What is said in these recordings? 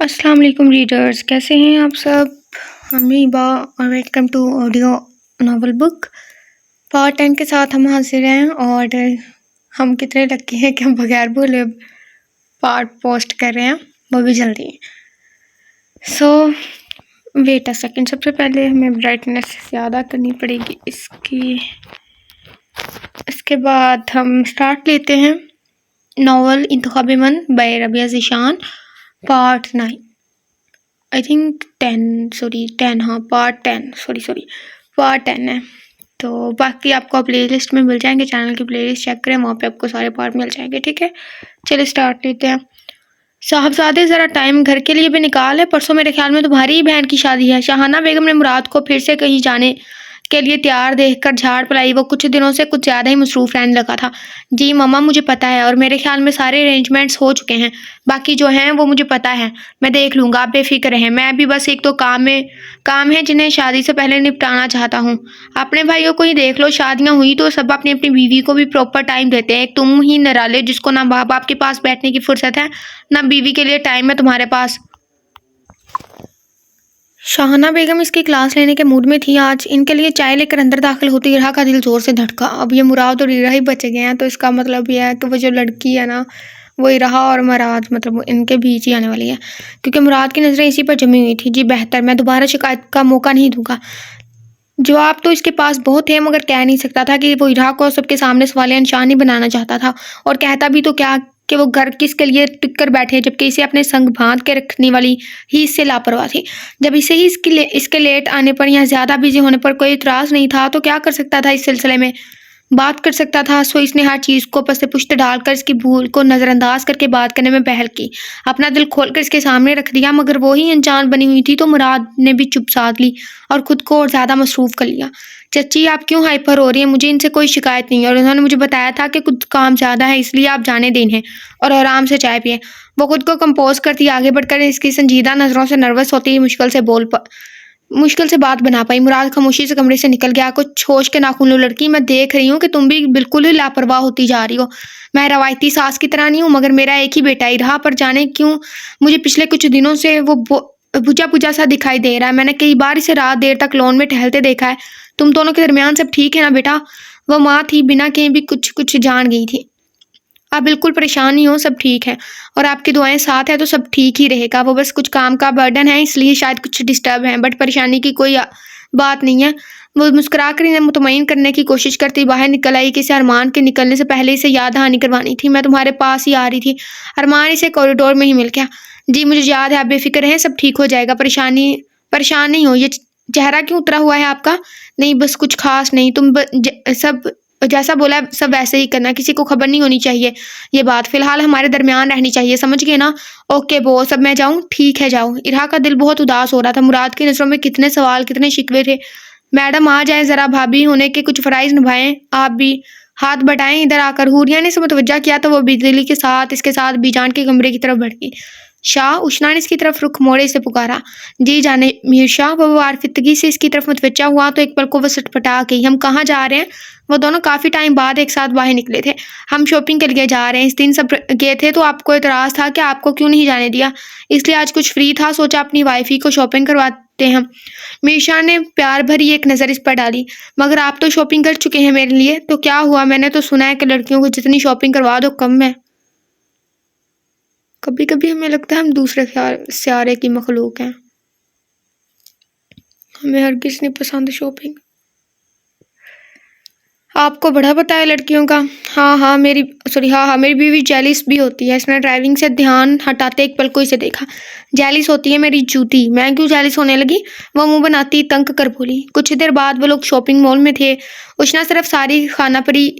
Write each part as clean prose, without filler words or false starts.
अस्सलाम वालेकुम रीडर्स, कैसे हैं आप सब। हम हिबा और welcome to audio novel book part 10 के साथ हम हाजिर हैं। और हम कितने लकी हैं कि हम बगैर बोले अब पार्ट पोस्ट कर रहे हैं, वो भी जल्दी। सो वेट अ सेकंड, सबसे पहले हमें ब्राइटनेस ज़्यादा करनी पड़ेगी इसकी। इसके बाद हम स्टार्ट लेते हैं नावल इंतखाबे मन by Rabia Zeeshan, part 9 I think 10 हाँ पार्ट 10 है। तो बाकी आपको प्लेलिस्ट में मिल जाएंगे, चैनल की प्लेलिस्ट चेक करें, वहाँ पे आपको सारे पार्ट मिल जाएंगे। ठीक है, चलिए स्टार्ट लेते हैं। साहबजादे ज़रा टाइम घर के लिए भी निकाल है, परसों मेरे ख्याल में तुम्हारी ही बहन की शादी है। शाहाना बेगम ने मुराद को फिर से कहीं जाने के लिए तैयार देखकर झाड़ पलाई। वो कुछ दिनों से कुछ ज़्यादा ही मसरूफ़ रहने लगा था। जी मम्मा, मुझे पता है, और मेरे ख्याल में सारे अरेंजमेंट्स हो चुके हैं। बाकी जो हैं वो मुझे पता है, मैं देख लूँगा, आप बेफिक्र रहें। मैं अभी बस एक दो काम है जिन्हें शादी से पहले निपटाना चाहता हूँ। अपने भाइयों को ही देख लो, शादियाँ हुई तो सब अपनी अपनी बीवी को भी प्रॉपर टाइम देते हैं। एक तुम ही निराले, जिसको ना माँ बाप के पास बैठने की फुर्सत है ना बीवी के लिए टाइम है तुम्हारे पास। शाहाना बेगम इसकी क्लास लेने के मूड में थी आज। इनके लिए चाय लेकर अंदर दाखिल होती इरा का दिल जोर से धड़का। अब ये मुराद और इरा ही बचे गए हैं, तो इसका मतलब ये है कि वो जो लड़की है ना, वो इरा और मुराद मतलब इनके बीच ही आने वाली है, क्योंकि मुराद की नज़रें इसी पर जमी हुई थी। जी बेहतर, मैं दोबारा शिकायत का मौका नहीं दूंगा। जवाब तो इसके पास बहुत है, मगर कह नहीं सकता था कि वो इरा को सबके सामने सवालिया निशान ही बनाना चाहता था। और कहता भी तो क्या कि वो घर किसके लिए टिक कर बैठे, जबकि इसे अपने संग बांध के रखने वाली ही इससे लापरवाह थी। जब इसे ही इसके लेट आने पर या ज़्यादा बिजी होने पर कोई इतराज़ नहीं था, तो क्या कर सकता था, इस सिलसिले में बात कर सकता था। सो इसने हर चीज़ को पस पुश्त डालकर इसकी भूल को नज़रअंदाज करके बात करने में पहल की, अपना दिल खोलकर इसके सामने रख दिया। मगर वो ही अनजान बनी हुई थी, तो मुराद ने भी चुप साध ली और खुद को और ज़्यादा मसरूफ़ कर लिया। चच्ची, आप क्यों हाइपर हो रही हैं? मुझे इनसे कोई शिकायत नहीं है, और उन्होंने मुझे बताया था कि कुछ काम ज़्यादा है, इसलिए आप जाने दें इन्हें और आराम से चाय पिएं। वो खुद को कंपोज करती आगे बढ़कर इसकी संजीदा नज़रों से नर्वस होती ही मुश्किल से बात बना पाई। मुराद खामोशी से कमरे से निकल गया। कुछ होश के नाखून लो लड़की, मैं देख रही हूँ कि तुम भी बिल्कुल ही लापरवाह होती जा रही हो। मैं रवायती सास की तरह नहीं हूँ, मगर मेरा एक ही बेटा ही रहा, पर जाने क्यों मुझे पिछले कुछ दिनों से वो बुझा बुझा सा दिखाई दे रहा है। मैंने कई बार इसे रात देर तक लॉन में टहलते देखा है। तुम दोनों के दरमियान सब ठीक है ना बेटा? वो माँ थी, बिना कहीं भी कुछ कुछ जान गई थी। आप बिल्कुल परेशान नहीं हो, सब ठीक है, और आपकी दुआएं साथ है तो सब ठीक ही रहेगा। वो बस कुछ काम का बर्डन है, इसलिए शायद कुछ डिस्टर्ब है, बट परेशानी की कोई बात नहीं है। वो मुस्कुरा कर इन्हें मुतमईन करने की कोशिश करती बाहर निकल आई कि इसे अरमान के निकलने से पहले इसे याद दहानी करवानी थी। मैं तुम्हारे पास ही आ रही थी। अरमान इसे कॉरिडोर में ही मिल गया। जी मुझे याद है, आप बेफिक्र रहें, सब ठीक हो जाएगा। परेशान नहीं हो। ये चेहरा क्यों उतरा हुआ है आपका? नहीं बस कुछ खास नहीं, तुम सब जैसा बोला है सब वैसे ही करना, किसी को खबर नहीं होनी चाहिए ये बात फिलहाल हमारे दरमियान रहनी चाहिए, समझ गए ना? ओके बॉस, अब मैं जाऊँ? ठीक है जाओ। इरा का दिल बहुत उदास हो रहा था। मुराद की नज़रों में कितने सवाल, कितने शिकवे थे। मैडम आ जाए, ज़रा भाभी होने के कुछ फ़राइज़ निभाएं। आप भी हाथ बटाएं इधर आकर। हुरिया ने इसे मुतवज्जा किया तो वो बिजली के साथ इसके साथ बीजान के कमरे की तरफ बढ़ गई। शाह, उशना ने इसकी तरफ रुख मोड़े इसे पुकारा। जी जाने मीर शाह। वो वारफितगी से इसकी तरफ मुतवज्जा हुआ तो एक पल को वो सटपटा गई। हम कहाँ जा रहे हैं? वो दोनों काफ़ी टाइम बाद एक साथ बाहर निकले थे। हम शॉपिंग के लिए जा रहे हैं। इस दिन सब गए थे तो आपको एतराज़ था कि आपको क्यों नहीं जाने दिया, इसलिए आज कुछ फ्री था, सोचा अपनी वाइफी को शॉपिंग करवाते हैं। मीशा ने प्यार भरी एक नज़र इस पर डाली। मगर आप तो शॉपिंग कर चुके हैं मेरे लिए, तो क्या हुआ? मैंने तो सुना है कि लड़कियों को जितनी शॉपिंग करवा दो कम है। कभी कभी हमें लगता है हम दूसरे सियारे की मखलूक हैं। हमें हरगिज़ नहीं पसंद शॉपिंग। आपको बड़ा पता है लड़कियों का। हाँ मेरी बीवी जेलिस भी होती है। इसने ड्राइविंग से ध्यान हटाते एक पल को इसे देखा। जेलिस होती है मेरी जूती। मैं क्यों जेलिस होने लगी? वो मुंह बनाती तंग कर बोली। कुछ देर बाद वो लोग शॉपिंग मॉल में थे। उष्णा सिर्फ सारी खानापरी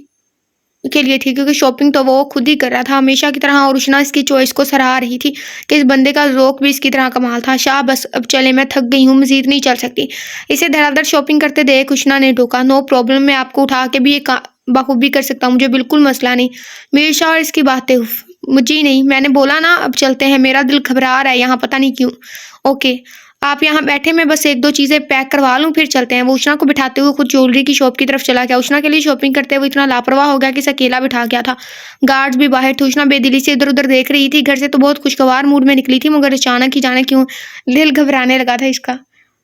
के लिए थी, क्योंकि शॉपिंग तो वो खुद ही कर रहा था हमेशा की तरह, और उष्णा इसकी चॉइस को सराह रही थी कि इस बंदे का ज़ौक़ भी इसकी तरह कमाल था। शाह बस अब चले, मैं थक गई हूँ, मज़ीद नहीं चल सकती। इसे धड़ाधड़ शॉपिंग करते देख उष्णा ने टोका। नो प्रॉब्लम, मैं आपको उठा के भी ये बखूबी कर सकता हूँ, मुझे बिल्कुल मसला नहीं। मीर शाह और इसकी बातें मुझे नहीं, मैंने बोला ना अब चलते हैं, मेरा दिल घबरा रहा है यहाँ, पता नहीं क्यों। ओके आप यहाँ बैठे, मैं बस 1-2 चीज़ें पैक करवा लूँ फिर चलते हैं। वो उष्णा को बिठाते हुए खुद ज्वेलरी की शॉप की तरफ चला गया। उष्णा के लिए शॉपिंग करते हुए इतना लापरवाह हो गया कि इसे अकेला बिठा गया था। गार्ड्स भी बाहर थे। उष्णा बेदिली से इधर-उधर देख रही थी। घर से तो बहुत खुशगवार मूड में निकली थी, मगर अचानक ही जाने क्यों दिल घबराने लगा था इसका।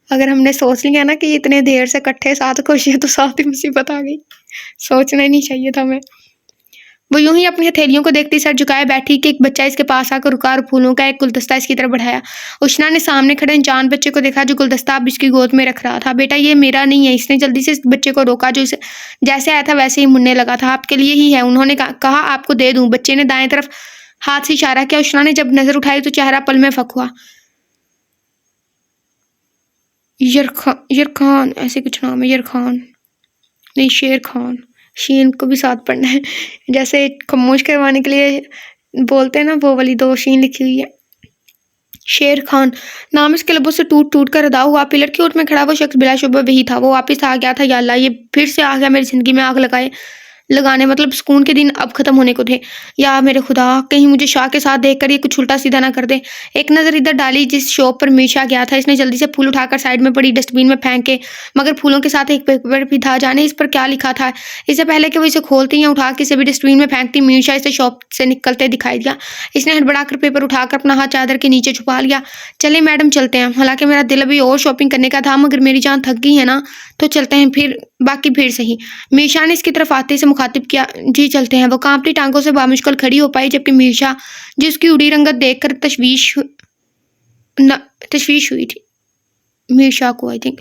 अगर हमने सोच लिया ना कि ये इतने देर से इकट्ठे साथ खुश हैं, तो साथ ही मुसीबत आ गई। सोचना ही नहीं चाहिए था हमें। वो यूं ही अपनी हथेलियों को देखती सर झुकाए बैठी कि एक बच्चा इसके पास आकर रुका और फूलों का एक गुलदस्ता इसकी तरफ बढ़ाया। उष्णा ने सामने खड़े अनजान बच्चे को देखा जो गुलदस्ता अब इसकी गोद में रख रहा था। बेटा ये मेरा नहीं है। इसने जल्दी से इस बच्चे को रोका जो इसे जैसे आया था वैसे ही मुड़ने लगा था। आपके लिए ही है, उन्होंने कहा आपको दे दूं। बच्चे ने दाएं तरफ हाथ से इशारा किया। उष्णा ने जब नजर उठाई तो चेहरा पल में फक हुआ। यरखान ऐसे कुछ नाम है, यरखान नहीं शेर खान। शीन को भी साथ पढ़ना है, जैसे खामोश करवाने के लिए बोलते हैं ना, वो वाली 2 शीन लिखी हुई है। शेर खान नाम इसके लबों से टूट टूट कर अदा हुआ। पिलर की ओर में खड़ा वो शख्स बिलाशुबा वही था। वो वापस आ गया था। या अल्लाह, ये फिर से आ गया मेरी जिंदगी में आग लगाने मतलब सुकून के दिन अब खत्म होने को थे। या मेरे खुदा, कहीं मुझे शाह के साथ देखकर ये कुछ उल्टा सीधा ना कर दे। एक नज़र इधर डाली जिस शॉप पर मीशा गया था। इसने जल्दी से फूल उठाकर साइड में पड़ी डस्टबिन में फेंक के, मगर फूलों के साथ एक पेपर भी था। जाने इस पर क्या लिखा था। इससे पहले कि वो इसे खोलती या उठा के इसे भी डस्टबिन में फेंकती, मीशा इसे शॉप से निकलते दिखाई दिया। इसने हड़बड़ाकर पेपर उठाकर अपना हाथ चादर के नीचे छुपा लिया। चले मैडम चलते हैं। हालांकि मेरा दिल अभी और शॉपिंग करने का था, मगर मेरी जान थक गई है ना, तो चलते हैं फिर, बाकी फिर सही। मीशा ने इसकी तरफ आते से मुखातिब किया। जी चलते हैं। वो कांपती टांगों से बामुश्किल खड़ी हो पाई, जबकि मीशा जिसकी उड़ी रंगत देखकर तशवीश हुई थी। मीशा को आई थिंक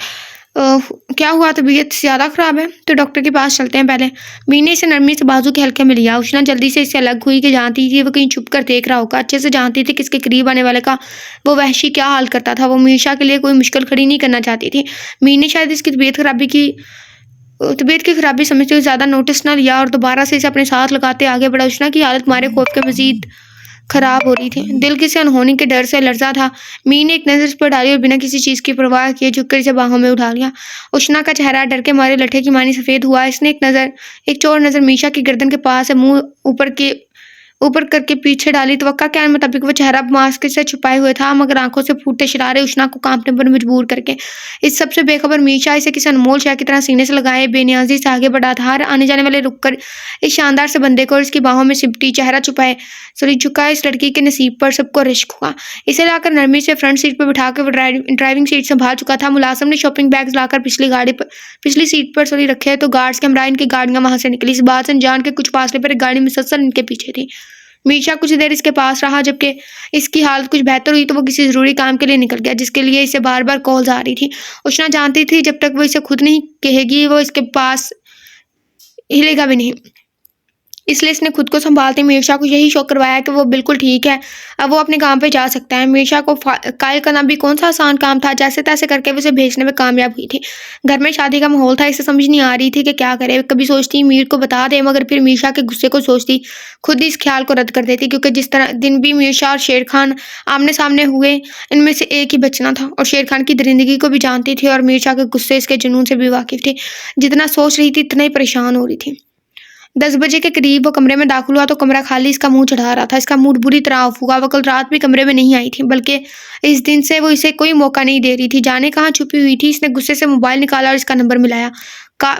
क्या हुआ, तबीयत ज़्यादा ख़राब है? तो डॉक्टर के पास चलते हैं पहले। मीने इसे नरमी से बाजू के हल्के में लिया। उष्णा जल्दी से इससे अलग हुई कि जानती थी वो कहीं छुप कर देख रहा होगा। अच्छे से जानती थी कि इसके करीब आने वाले का वो वहशी क्या हाल करता था। वो मीशा के लिए कोई मुश्किल खड़ी नहीं करना चाहती थी। मीने शायद इसकी तबीयत की खराबी समझते हुए ज़्यादा नोटिस ना लिया और दोबारा से इसे अपने साथ लगाते आगे बढ़ा। उष्णा की हालत मारे खौफ के मजीद खराब हो रही थी। दिल किसी अनहोनी के डर से लर्जा था। मी ने एक नज़र इस पर डाली और बिना किसी चीज़ की परवाह किए झुककर इसे बाहों में उठा लिया। उष्णा का चेहरा डर के मारे लट्ठे की मानी सफ़ेद हुआ। इसने एक चौड़ नज़र मीशा की गर्दन के पास से मुंह ऊपर करके पीछे डाली। तवक्का के मुताबिक वो चेहरा मास्क से छुपाए हुए था, मगर आंखों से फूटते शरारे उष्णा को कांपने पर मजबूर करके। इस सबसे बेखबर मीशा इसे किसी अनमोल शय की तरह सीने से लगाए बेनियाजी से आगे बढ़ा था। हर आने जाने वाले रुककर इस शानदार से बंदे को और इसकी बाहों में सिमटी चेहरा झुका इस लड़की के नसीब पर सबको रिश्क हुआ। इसे लाकर नरमी से फ्रंट सीट पर बिठाकर वो ड्राइविंग सीट संभाल चुका था। मुलाजिम ने शॉपिंग बैग्स लाकर पिछली सीट पर रखे तो गार्ड्स के हमरा इनकी गाड़ियां वहां से निकली। इस बात से अनजान के कुछ फासले पर एक गाड़ी मुसलसल इनके पीछे थी। मीशा कुछ देर इसके पास रहा, जबकि इसकी हालत कुछ बेहतर हुई तो वो किसी ज़रूरी काम के लिए निकल गया, जिसके लिए इसे बार बार कॉल्स आ रही थी। उष्णा जानती थी जब तक वो इसे खुद नहीं कहेगी वो इसके पास हिलेगा भी नहीं, इसलिए इसने खुद को संभालते मीशा को यही शौक करवाया कि वो बिल्कुल ठीक है, अब वो अपने काम पे जा सकता है। मीशा को कायल करना भी कौन सा आसान काम था। जैसे तैसे करके वो उसे भेजने में कामयाब हुई थी। घर में शादी का माहौल था, इसे समझ नहीं आ रही थी कि क्या करे। कभी सोचती मीर को बता दे, मगर फिर मीशा के गुस्से को सोचती खुद ही इस ख्याल को रद्द कर देती, क्योंकि जिस तरह दिन भी मीशा और शेर खान आमने सामने हुए, इनमें से एक ही बचना था। और शेर खान की दरिंदगी को भी जानती थी और मीशा के गुस्से इसके जुनून से भी वाकिफ थी। जितना सोच रही थी इतना ही परेशान हो रही थी। 10 बजे के करीब वो कमरे में दाखिल हुआ तो कमरा खाली इसका मुंह चढ़ा रहा था। इसका मूड बुरी तरह ऑफ हुआ। वो कल रात भी कमरे में नहीं आई थी, बल्कि इस दिन से वो इसे कोई मौका नहीं दे रही थी। जाने कहाँ छुपी हुई थी। इसने गुस्से से मोबाइल निकाला और इसका नंबर मिलाया,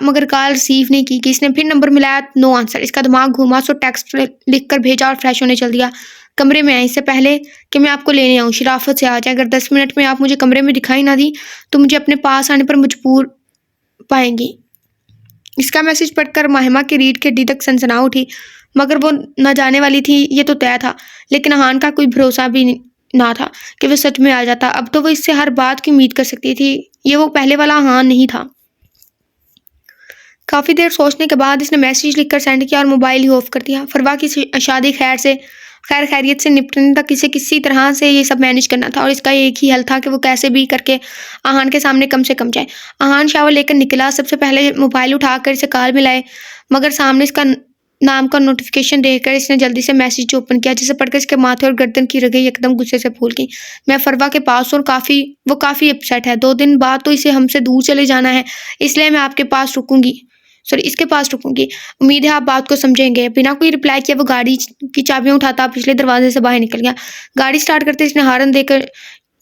मगर कॉल रिसीव नहीं की। इसने फिर नंबर मिलाया, नो आंसर। इसका दिमाग घूमा, सो टेक्स्ट लिख कर भेजा और फ्रेश होने चल दिया। कमरे में आई इससे पहले कि मैं आपको लेने आऊँ, शराफत से आ जाए। अगर 10 मिनट में आप मुझे कमरे में दिखाई ना दी तो मुझे अपने पास आने पर मजबूर पाएंगी। इसका मैसेज पढ़कर महिमा की रीढ़ की हड्डी तक सनसना उठी, मगर वो न जाने वाली थी ये तो तय था। लेकिन अहान का कोई भरोसा भी ना था कि वो सच में आ जाता। अब तो वो इससे हर बात की उम्मीद कर सकती थी। ये वो पहले वाला अहान नहीं था। काफ़ी देर सोचने के बाद इसने मैसेज लिखकर सेंड किया और मोबाइल ही ऑफ कर दिया। फरवा की शादी खैर खैरियत से निपटने तक इसे किसी तरह से ये सब मैनेज करना था, और इसका एक ही हल था कि वो कैसे भी करके अहान के सामने कम से कम जाए। अहान शावर लेकर निकला। सबसे पहले मोबाइल उठाकर इसे कॉल मिलाए, मगर सामने इसका नाम का नोटिफिकेशन देखकर इसने जल्दी से मैसेज ओपन किया, जिसे पढ़कर इसके माथे और गर्दन की रगें एकदम गुस्से से फूल गई। मैं फरवा के पास और वो काफ़ी अपसेट है। 2 दिन बाद तो इसे हमसे दूर चले जाना है, इसलिए मैं इसके पास रुकूंगी। उम्मीद है आप बात को समझेंगे। बिना कोई रिप्लाई किए वो गाड़ी की चाबियां उठाता पिछले दरवाजे से बाहर निकल गया। गाड़ी स्टार्ट करते इसने हारन देकर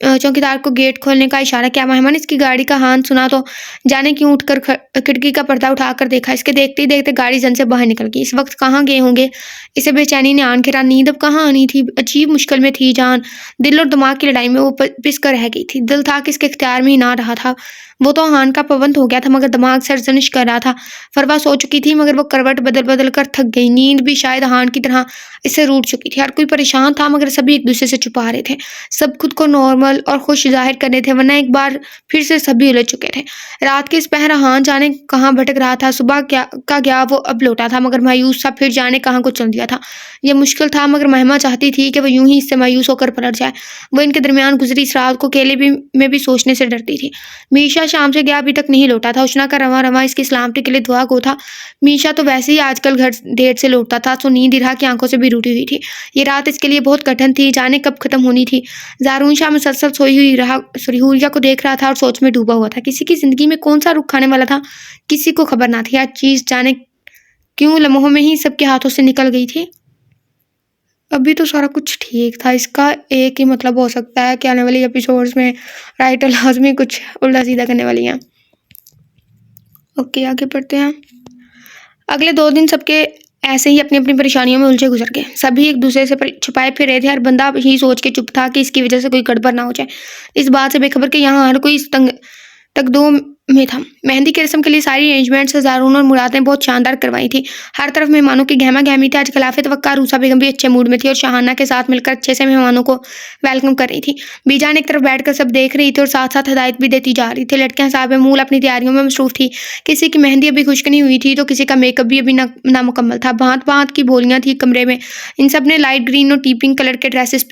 चौकीदार को गेट खोलने का इशारा किया। मेहमान ने इसकी गाड़ी का हॉर्न सुना तो जाने क्यों उठकर खिड़की का पर्दा उठाकर देखा। इसके देखते ही देखते गाड़ी जन से बाहर निकल गई। इस वक्त कहाँ गए होंगे? इसे बेचैनी ने आन घेरा। नींद अब कहाँ आनी थी? अजीब मुश्किल में थी जान। दिल और दिमाग की लड़ाई में वो पिस कर रह गई थी। दिल था कि इसके इख्तियार में ही ना रहा था। वो तो हान का पाबंद हो गया था, मगर दिमाग सरजनिश कर रहा था। फरवा सो चुकी थी, मगर वो करवट बदल बदल कर थक गई। नींद भी शायद हान की तरह इससे रूठ चुकी थी। हर कोई परेशान था, मगर सभी एक दूसरे से छुपा रहे थे। सब खुद को नॉर्मल और खुश जाहिर करने थे, वरना एक बार फिर से सभी उलझ चुके थे। रात के इस पहर हान जाने कहाँ भटक रहा था। सुबह का गया वो अब लौटा था, मगर मायूस सा फिर जाने कहाँ को चल दिया था। यह मुश्किल था, मगर महिमा चाहती थी कि वो यूं ही इससे मायूस होकर पलट जाए। वो इनके दरमियान गुजरी इस रात को अकेले में भी सोचने से डरती थी। मीशा शाम से गया अभी तक नहीं लौटा था। उष्णा का रवा रवा इसकी सलामती के लिए दुआ गो था। मीशा तो वैसे ही आजकल घर देर से लौटता था, तो नींद इरहा की आंखों से भी रूठी हुई थी। ये रात इसके लिए बहुत कठिन थी, जाने कब खत्म होनी थी। ज़ारून शाह मुसलसल सोई हुई रहा, हुरिया को देख रहा था और सोच में डूबा हुआ था। किसी की जिंदगी में कौन सा रुख खाने वाला था, किसी को खबर ना थी। आज चीज जाने क्यों लम्हों में ही सबके हाथों से निकल गई थी। अभी तो सारा कुछ ठीक था। इसका एक ही मतलब हो सकता है कि आने वाली एपिसोड्स में राइटर लाजमी कुछ उल्टा सीधा करने वाली हैं। ओके, आगे बढ़ते हैं। अगले 2 दिन सबके ऐसे ही अपनी अपनी परेशानियों में उलझे गुजर गए। सभी एक दूसरे से छुपाए फिर रहे थे। हर बंदा ही सोच के चुप था कि इसकी वजह से कोई गड़बड़ ना हो जाए। इस बात से बेखबर कि यहाँ हर कोई इस तगदो में था। मेहंदी की रस्म के लिए सारी अरेंजमेंट्स ज़ारून और मुराद ने बहुत शानदार करवाई थी। हर तरफ मेहमानों की गहमा गहमी थी। आज खिलाफे तवक्का रूसा बेगम भी अच्छे मूड में थी और शाहाना के साथ मिलकर अच्छे से मेहमानों को वेलकम कर रही थी। बीजान एक तरफ बैठकर सब देख रही थी और साथ साथ हिदायत भी देती जा रही थी। लड़कियां साहब मूल अपनी तैयारियों में मसरूफ थी। किसी की मेहंदी अभी खुश्क नहीं हुई थी, तो किसी का मेकअप भी अभी नामुकम्मल था। भांत भांत की बोलियां थी कमरे में। इन सब ने लाइट ग्रीन और टी पिंक कलर के ड्रेसेस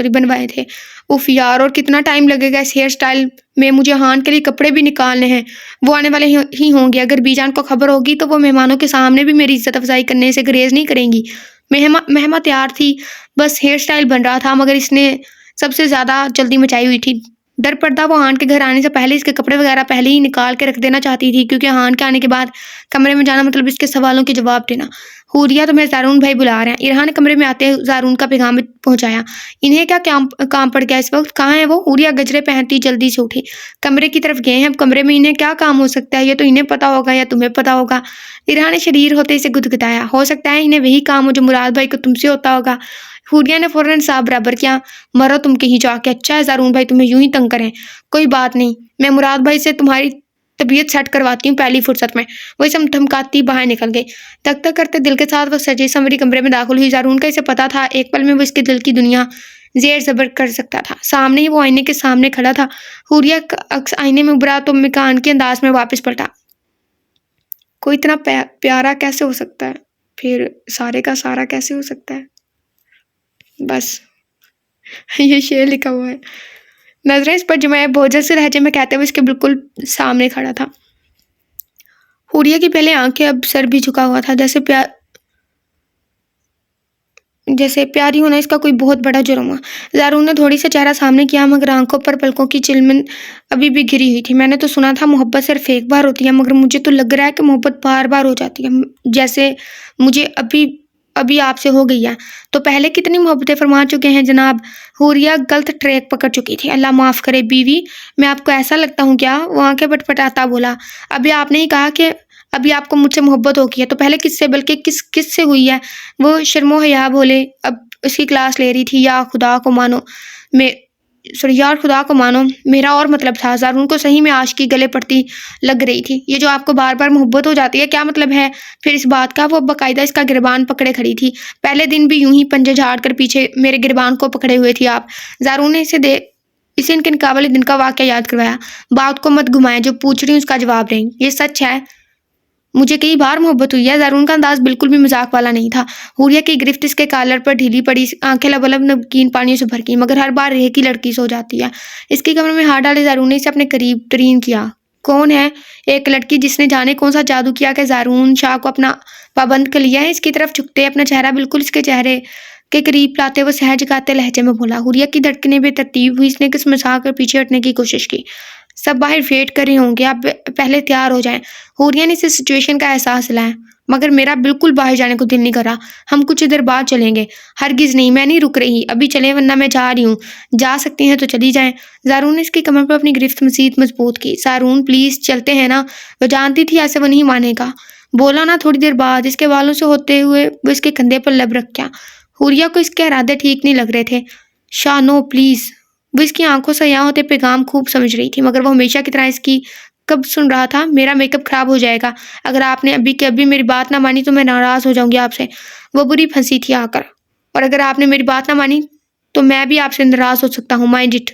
बनवाए थे। उफ यार, और कितना टाइम लगेगा इस हेयर स्टाइल में। मुझे हान के लिए कपड़े भी निकालने हैं। वो आने वाले ही होंगे। अगर बीजान को खबर होगी तो वो मेहमानों के सामने भी मेरी इज्जत अफजाई करने से गुरेज नहीं करेंगी। मेहमा तैयार थी, बस हेयर स्टाइल बन रहा था, मगर इसने सबसे ज्यादा जल्दी मचाई हुई थी। डर पड़ता वो हान के घर आने से पहले इसके कपड़े वगैरह पहले ही निकाल के रख देना चाहती थी, क्योंकि हान के आने के बाद कमरे में जाना मतलब इसके सवालों के जवाब देना। हुरिया, तो मेरे ज़ारून भाई बुला रहे हैं। इरहा ने कमरे में आते ही ज़ारून का पैगाम पहुंचाया। इन्हें क्या काम पड़ गया इस वक्त? कहाँ है वो? हुरिया गजरे पहनती जल्दी से उठी। कमरे की तरफ गए हैं। अब कमरे में इन्हें क्या काम हो सकता है? ये तो इन्हें पता होगा या तुम्हें पता होगा। इरहा ने शरीर होते इसे गुदगुदाया। हो सकता है इन्हें वही काम हो जो मुराद भाई को तुमसे होता होगा। हुरिया ने फौरन साफ बराबर किया। मरो तुम कहीं जाके। अच्छा है ज़ारून भाई तुम्हें यूं ही तंग करें। कोई बात नहीं, मैं मुराद भाई से तुम्हारी तबीयत सेट करवाती हूँ पहली फुर्सत में। वही सब धमकाती बाहर निकल गई। तक तक करते दिल के साथ वो सजी संवरी कमरे में दाखिल हुई। ज़ारून का इसे पता था एक पल में वो इसके दिल की दुनिया जेर जबर कर सकता था। सामने ही वो आईने के सामने खड़ा था। हुरिया का अक्स आईने में उभरा तो मिकान के अंदाज में वापस पलटा। कोई इतना प्यारा कैसे हो सकता है? फिर सारे का सारा कैसे हो सकता है? बस ये शेर लिखा हुआ है। नजरें इस पर जमाए भोजन से लहजे में कहते हुए इसके बिल्कुल सामने खड़ा था। हुरिया की पहले आंखें, अब सर भी झुका हुआ था। जैसे प्यारी होना इसका कोई बहुत बड़ा जुर्म हुआ। ज़ारून ने थोड़ी सा चेहरा सामने किया, मगर आंखों पर पलकों की चिलमिल अभी भी गिरी हुई थी। मैंने तो सुना था मोहब्बत सिर्फ एक बार होती है, मगर मुझे तो लग रहा है कि मोहब्बत बार बार हो जाती है, जैसे मुझे अभी आपसे हो गई है। तो पहले कितनी मोहब्बतें फरमा चुके हैं जनाब। हुरिया गलत ट्रैक पकड़ चुकी थी। अल्लाह माफ़ करे बीवी, मैं आपको ऐसा लगता हूँ क्या? वो आंखें पटपटाता बोला। अभी आपने ही कहा कि अभी आपको मुझसे मोहब्बत होगी है, तो पहले किससे, बल्कि किससे हुई है? वो शर्मो हया बोले। अब उसकी क्लास ले रही थी। यार खुदा को मानो, मेरा और मतलब था। ज़ारून को सही में आशिकी गले पड़ती लग रही थी। ये जो आपको बार बार मोहब्बत हो जाती है, क्या मतलब है फिर इस बात का? वो बाकायदा इसका गिरबान पकड़े खड़ी थी। पहले दिन भी यूं ही पंजे झाड़ कर पीछे मेरे गिरबान को पकड़े हुए थी आप। ज़ारून ने इसे इनके निकाह वाले दिन का वाक़या याद करवाया। बात को मत घुमाएं, जो पूछ रही हूँ उसका जवाब दें। ये सच है, मुझे कई बार मोहब्बत हुई है। ज़ारून का अंदाज बिल्कुल भी मजाक वाला नहीं था। हुरिया की गिरफ्त इसके कॉलर पर ढीली पड़ी, आंखें लबलब नमकीन पानियों से भर गई, मगर हर बार रेह की लड़की सो जाती है। इसकी कमर में हाथ डाले ज़ारून ने इसे अपने करीब तरीन किया। कौन है? एक लड़की जिसने जाने कौन सा जादू किया कि ज़ारून शाह को अपना पाबंद कर लिया है। इसकी तरफ झुकते अपना चेहरा बिल्कुल इसके चेहरे के करीब लाते वो सहज गाते लहजे में बोला। हुरिया की धड़कनें बेतरतीब हुई। इसने किस्मसा कर पीछे हटने की कोशिश की। सब बाहर वेट कर रहे होंगे, आप पहले तैयार हो जाएं। हुरिया ने इस सिचुएशन का एहसास दिलाया। मगर मेरा बिल्कुल बाहर जाने को दिल नहीं कर रहा। हम कुछ देर बाद चलेंगे। हरगिज़ नहीं, मैं नहीं रुक रही। अभी चलें वरना मैं जा रही हूँ। जा सकती हैं तो चली जाएँ। ज़ारून ने इसकी कमर पर अपनी गिरफ्त मज़ीद मज़बूत की। ज़ारून प्लीज़ चलते हैं ना। वो जानती थी ऐसे वो नहीं मानेगा। बोला ना थोड़ी देर बाद। इसके बालों से होते हुए वो इसके कंधे पर लब रख गया। हुरिया को इसके इरादे ठीक नहीं लग रहे थे। Shah no please. वो इसकी आंखों से यहाँ होते पैगाम खूब समझ रही थी, मगर वो हमेशा की तरह इसकी कब सुन रहा था। मेरा मेकअप खराब हो जाएगा अगर आपने अभी के अभी मेरी बात ना मानी तो मैं नाराज़ हो जाऊंगी आपसे। वो बुरी फंसी थी आकर। और अगर आपने मेरी बात ना मानी तो मैं भी आपसे नाराज़ हो सकता हूँ, माइंड इट।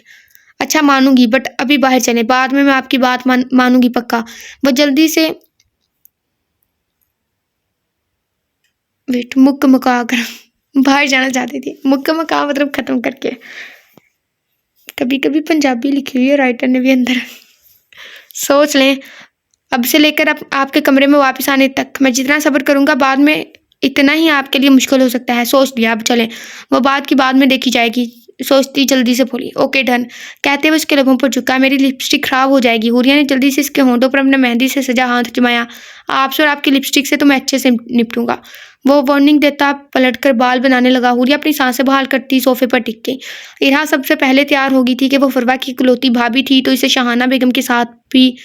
अच्छा मानूंगी, बट अभी बाहर चले, बाद में मैं आपकी बात मानूंगी पक्का। वो जल्दी से वेट मुक्क मुका कर बाहर जाना चाहती थी। मुक्क मुका मतलब खत्म करके। कभी कभी पंजाबी लिखी हुई है राइटर ने भी अंदर। सोच लें, अब से लेकर अब आपके कमरे में वापस आने तक मैं जितना सब्र करूंगा, बाद में इतना ही आपके लिए मुश्किल हो सकता है। सोच लिया, अब चलें। वो बात की बाद में देखी जाएगी, सोचती जल्दी से बोली। Okay done. कहते हुए उसके लबों पर झुका। मेरी लिपस्टिक खराब हो जाएगी। हुरिया ने जल्दी से इसके होंठों पर अपने मेहंदी से सजा हाथ जमाया। आपसे और आपकी लिपस्टिक से तो मैं अच्छे से निपटूंगा। वो वार्निंग देता पलटकर बाल बनाने लगा। हुरिया अपनी सांसें बहाल करती सोफे पर टिक गई। इरा सबसे पहले तैयार हो गई थी कि वो फरवा की इकलौती भाभी थी, तो इसे शाहाना बेगम के साथ भी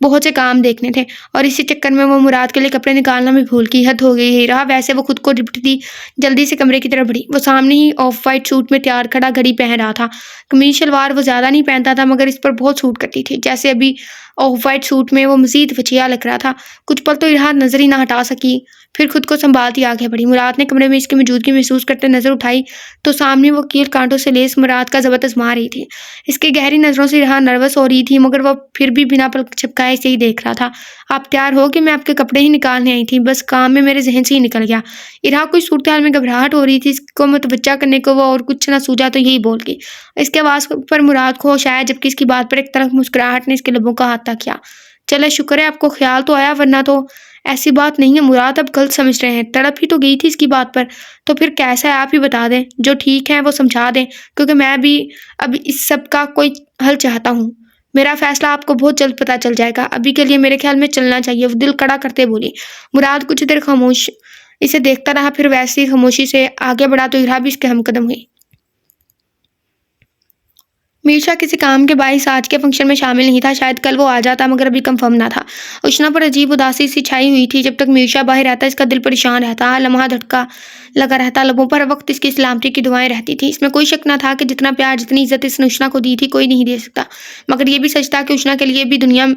बहुत से काम देखने थे और इसी चक्कर में वो मुराद के लिए कपड़े निकालना भी भूल गई। हद हो गई है रहा। वैसे वो खुद को डिप्टी जल्दी से कमरे की तरफ बढ़ी। वो सामने ही ऑफ वाइट सूट में तैयार खड़ा घड़ी पहन रहा था। कमीज शलवार वो ज़्यादा नहीं पहनता था, मगर इस पर बहुत सूट करती थी। जैसे अभी ऑफ वाइट सूट में वो मजीद वचिया लग रहा था। कुछ पल तो इरा नजर ही ना हटा सकी, फिर खुद को संभालती आगे बढ़ी। मुराद ने कमरे में इसकी मौजूदगी महसूस करते नजर उठाई तो सामने वो कील कांटों से लेस मुराद का जबरदस्त आजमा रही थी। इसकी गहरी नजरों से इरा नर्वस हो रही थी, मगर वो फिर भी बिना पलक झपकाए से ही देख रहा था। आप तैयार हो? कि मैं आपके कपड़े ही निकालने आई थी, बस काम में मेरे जहन से ही निकल गया। इरा कोई सूरत हाल में घबराहट हो रही थी, इसको मुतवज्जा करने को वो और कुछ ना सूझा तो यही बोल गई। इसके आवाज पर मुराद को होश आया, जबकि इसकी बात पर एक तरफ मुस्कुराहट ने इसके लबों का हाथ तक किया। चले शुक्र है आपको ख्याल तो आया, वरना तो ऐसी बात नहीं है मुराद, अब गलत समझ रहे हैं। तड़प ही तो गई थी इसकी बात पर। तो फिर कैसा है आप ही बता दें, जो ठीक है वो समझा दें, क्योंकि मैं भी अब इस सब का कोई हल चाहता हूँ। मेरा फैसला आपको बहुत जल्द पता चल जाएगा। अभी के लिए मेरे ख्याल में चलना चाहिए। वो दिल कड़ा करते बोली। मुराद कुछ देर खामोश इसे देखता रहा, फिर वैसी ही खामोशी से आगे बढ़ा तो इरा भी इसके हमकदम हुई। मीरशा किसी काम के बाइस आज के फंक्शन में शामिल नहीं था। शायद कल वो आ जाता, मगर अभी कंफर्म ना था। उष्णा पर अजीब उदासी सी छाई हुई थी। जब तक मीरशा बाहर रहता इसका दिल परेशान रहता, हर लम्हा धड़का लगा रहता। लबों पर वक्त इसकी सलामती की दुआएं रहती थी। इसमें कोई शक ना था कि जितना प्यार जितनी इज्जत इसने उष्णा को दी थी कोई नहीं दे सकता। मगर यह भी सच था कि उष्णा के लिए भी दुनिया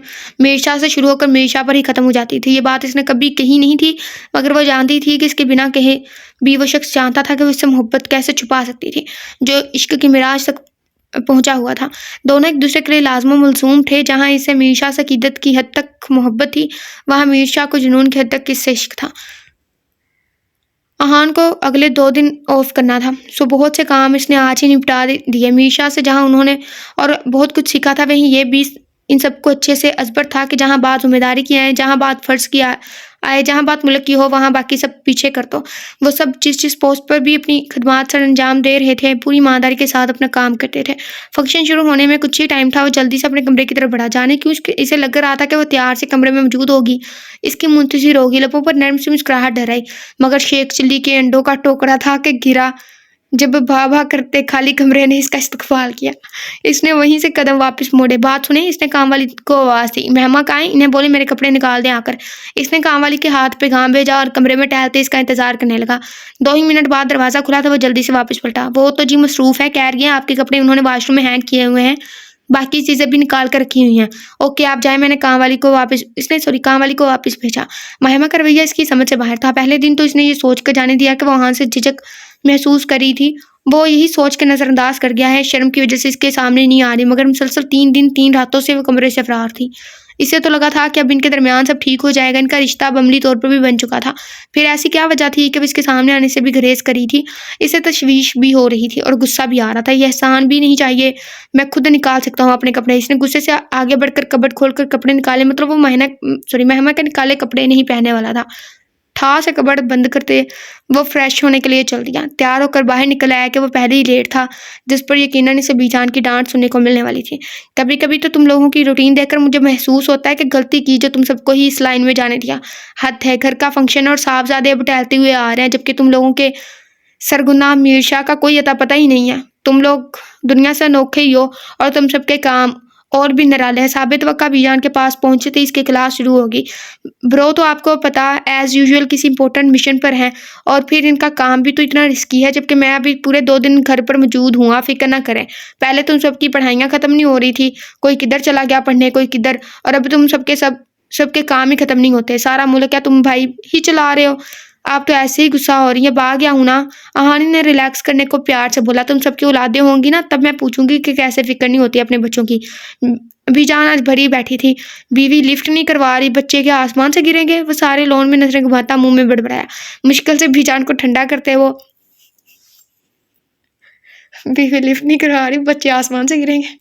मीरशा से शुरू होकर मीरशा पर ही खत्म हो जाती थी। ये बात इसने कभी कही नहीं थी, मगर वो जानती थी कि इसके बिना कहे भी वो शख्स जानता था कि वो इससे मोहब्बत कैसे छुपा सकती थी, जो इश्क की मिराज तक पहुंचा हुआ था। दोनों एक दूसरे के लिए लाज़िम मलज़ूम थे। जहां इसे मीरशा से अकीदत की हद तक मोहब्बत थी, वहां मीरशा को जुनून की हद तक इससे इश्क था। अहान को अगले 2 दिन ऑफ करना था, सो बहुत से काम इसने आज ही निपटा दिए। मीरशा से जहां उन्होंने और बहुत कुछ सीखा था, वहीं ये भी इन सबको अच्छे से अजबर था कि जहां बात जिम्मेदारी की आए, जहां बात फ़र्ज़ की आए, जहां बात मुल्क की हो, वहां बाकी सब पीछे कर दो। वो सब जिस पोस्ट पर भी अपनी खिदमत सर अंजाम दे रहे थे, पूरी ईमानदारी के साथ अपना काम करते थे। फंक्शन शुरू होने में कुछ ही टाइम था। वो जल्दी से अपने कमरे की तरफ बढ़ा। जाने क्यों इसे लग रहा था कि वो तैयार से कमरे में मौजूद होगी, इसकी मुंतज़िर होगी। लबों पर नर्म सी मुस्कुराहट डर आई, मगर शेख चिल्ली के अंडों का टोकरा था कि गिरा जब भा करते खाली कमरे ने इसका इस्तकबाल किया। इसने वहीं से कदम वापस मोड़े। बात सुने, इसने काम वाली को आवाज़ दी। मेहमा कहाँ है? इन्हें बोले मेरे कपड़े निकाल दें आकर। इसने काम वाली के हाथ पे पैगाम भेजा और कमरे में टहलते इसका इंतजार करने लगा। 2 ही मिनट बाद दरवाज़ा खुला तो वो जल्दी से वापस पलटा। वो तो जी मसरूफ़ है, कह रही है आपके कपड़े उन्होंने वाशरूम में हैंग किए हुए हैं, बाकी चीज़ें भी निकाल कर रखी हुई हैं। ओके आप जाए, मैंने काम वाली को वापस भेजा। महिमा का रवैया इसकी समझ से बाहर था। पहले दिन तो इसने ये सोच कर जाने दिया कि वो वहाँ से झिझक महसूस करी थी, वो यही सोच के नज़रअंदाज कर गया है, शर्म की वजह से इसके सामने नहीं आ रही। मगर मुसलसल 3 दिन 3 रातों से वो कमरे से फरार थी। इसे तो लगा था कि अब इनके दरमियान सब ठीक हो जाएगा। इनका रिश्ता अब अमली तौर पर भी बन चुका था। फिर ऐसी क्या वजह थी कि वो इसके सामने आने से भी गुरेज करी थी। इसे तशवीश भी हो रही थी और गुस्सा भी आ रहा था। यह एहसान भी नहीं चाहिए, मैं खुद निकाल सकता हूँ अपने कपड़े। इसने गुस्से से आगे बढ़कर कबर्ड खोलकर कपड़े निकाले, मतलब वो महमा के निकाले कपड़े नहीं पहनने वाला था। ठा से कबर्ड बंद करते वो फ्रेश होने के लिए चल दिया। तैयार होकर बाहर निकल आया कि वो पहले ही लेट था, जिस पर यकीनन इसे बीजान की डांट सुनने को मिलने वाली थी। कभी कभी तो तुम लोगों की रूटीन देखकर मुझे महसूस होता है कि गलती की जो तुम सबको ही इस लाइन में जाने दिया। हद है, घर का फंक्शन और साहबजादे अब टहलते हुए आ रहे हैं, जबकि तुम लोगों के सरगुना मीर शाह का कोई अता पता ही नहीं है। तुम लोग दुनिया से अनोखे ही हो और तुम सबके काम और भी निराले हैं। साबित वक्त बीजान के पास पहुंचते ही इसकी क्लास शुरू होगी। ब्रो, तो आपको पता एज यूजुअल किसी इंपॉर्टेंट मिशन पर हैं और फिर इनका काम भी तो इतना रिस्की है, जबकि मैं अभी पूरे 2 दिन घर पर मौजूद हूँ। आप फिक्र ना करें। पहले तुम सबकी पढ़ाइयाँ खत्म नहीं हो रही थी, कोई किधर चला गया पढ़ने, कोई किधर, और अब तुम सबके काम ही खत्म नहीं होते। सारा मुल्क क्या तुम भाई ही चला रहे हो? आप तो ऐसे ही गुस्सा हो रही है। भाग गया हूं ना। आहानी ने रिलैक्स करने को प्यार से बोला। तुम सबकी औलादें होंगी ना, तब मैं पूछूंगी कि कैसे फिक्र नहीं होती अपने बच्चों की। बीजान आज भरी बैठी थी। बीवी लिफ्ट नहीं करवा रही, बच्चे के आसमान से गिरेंगे? वो सारे लॉन में नजरें घुमाता मुंह में बड़बड़ाया। मुश्किल से बीजान को ठंडा करते वो, बीवी लिफ्ट नहीं करवा रही, बच्चे आसमान से गिरेंगे।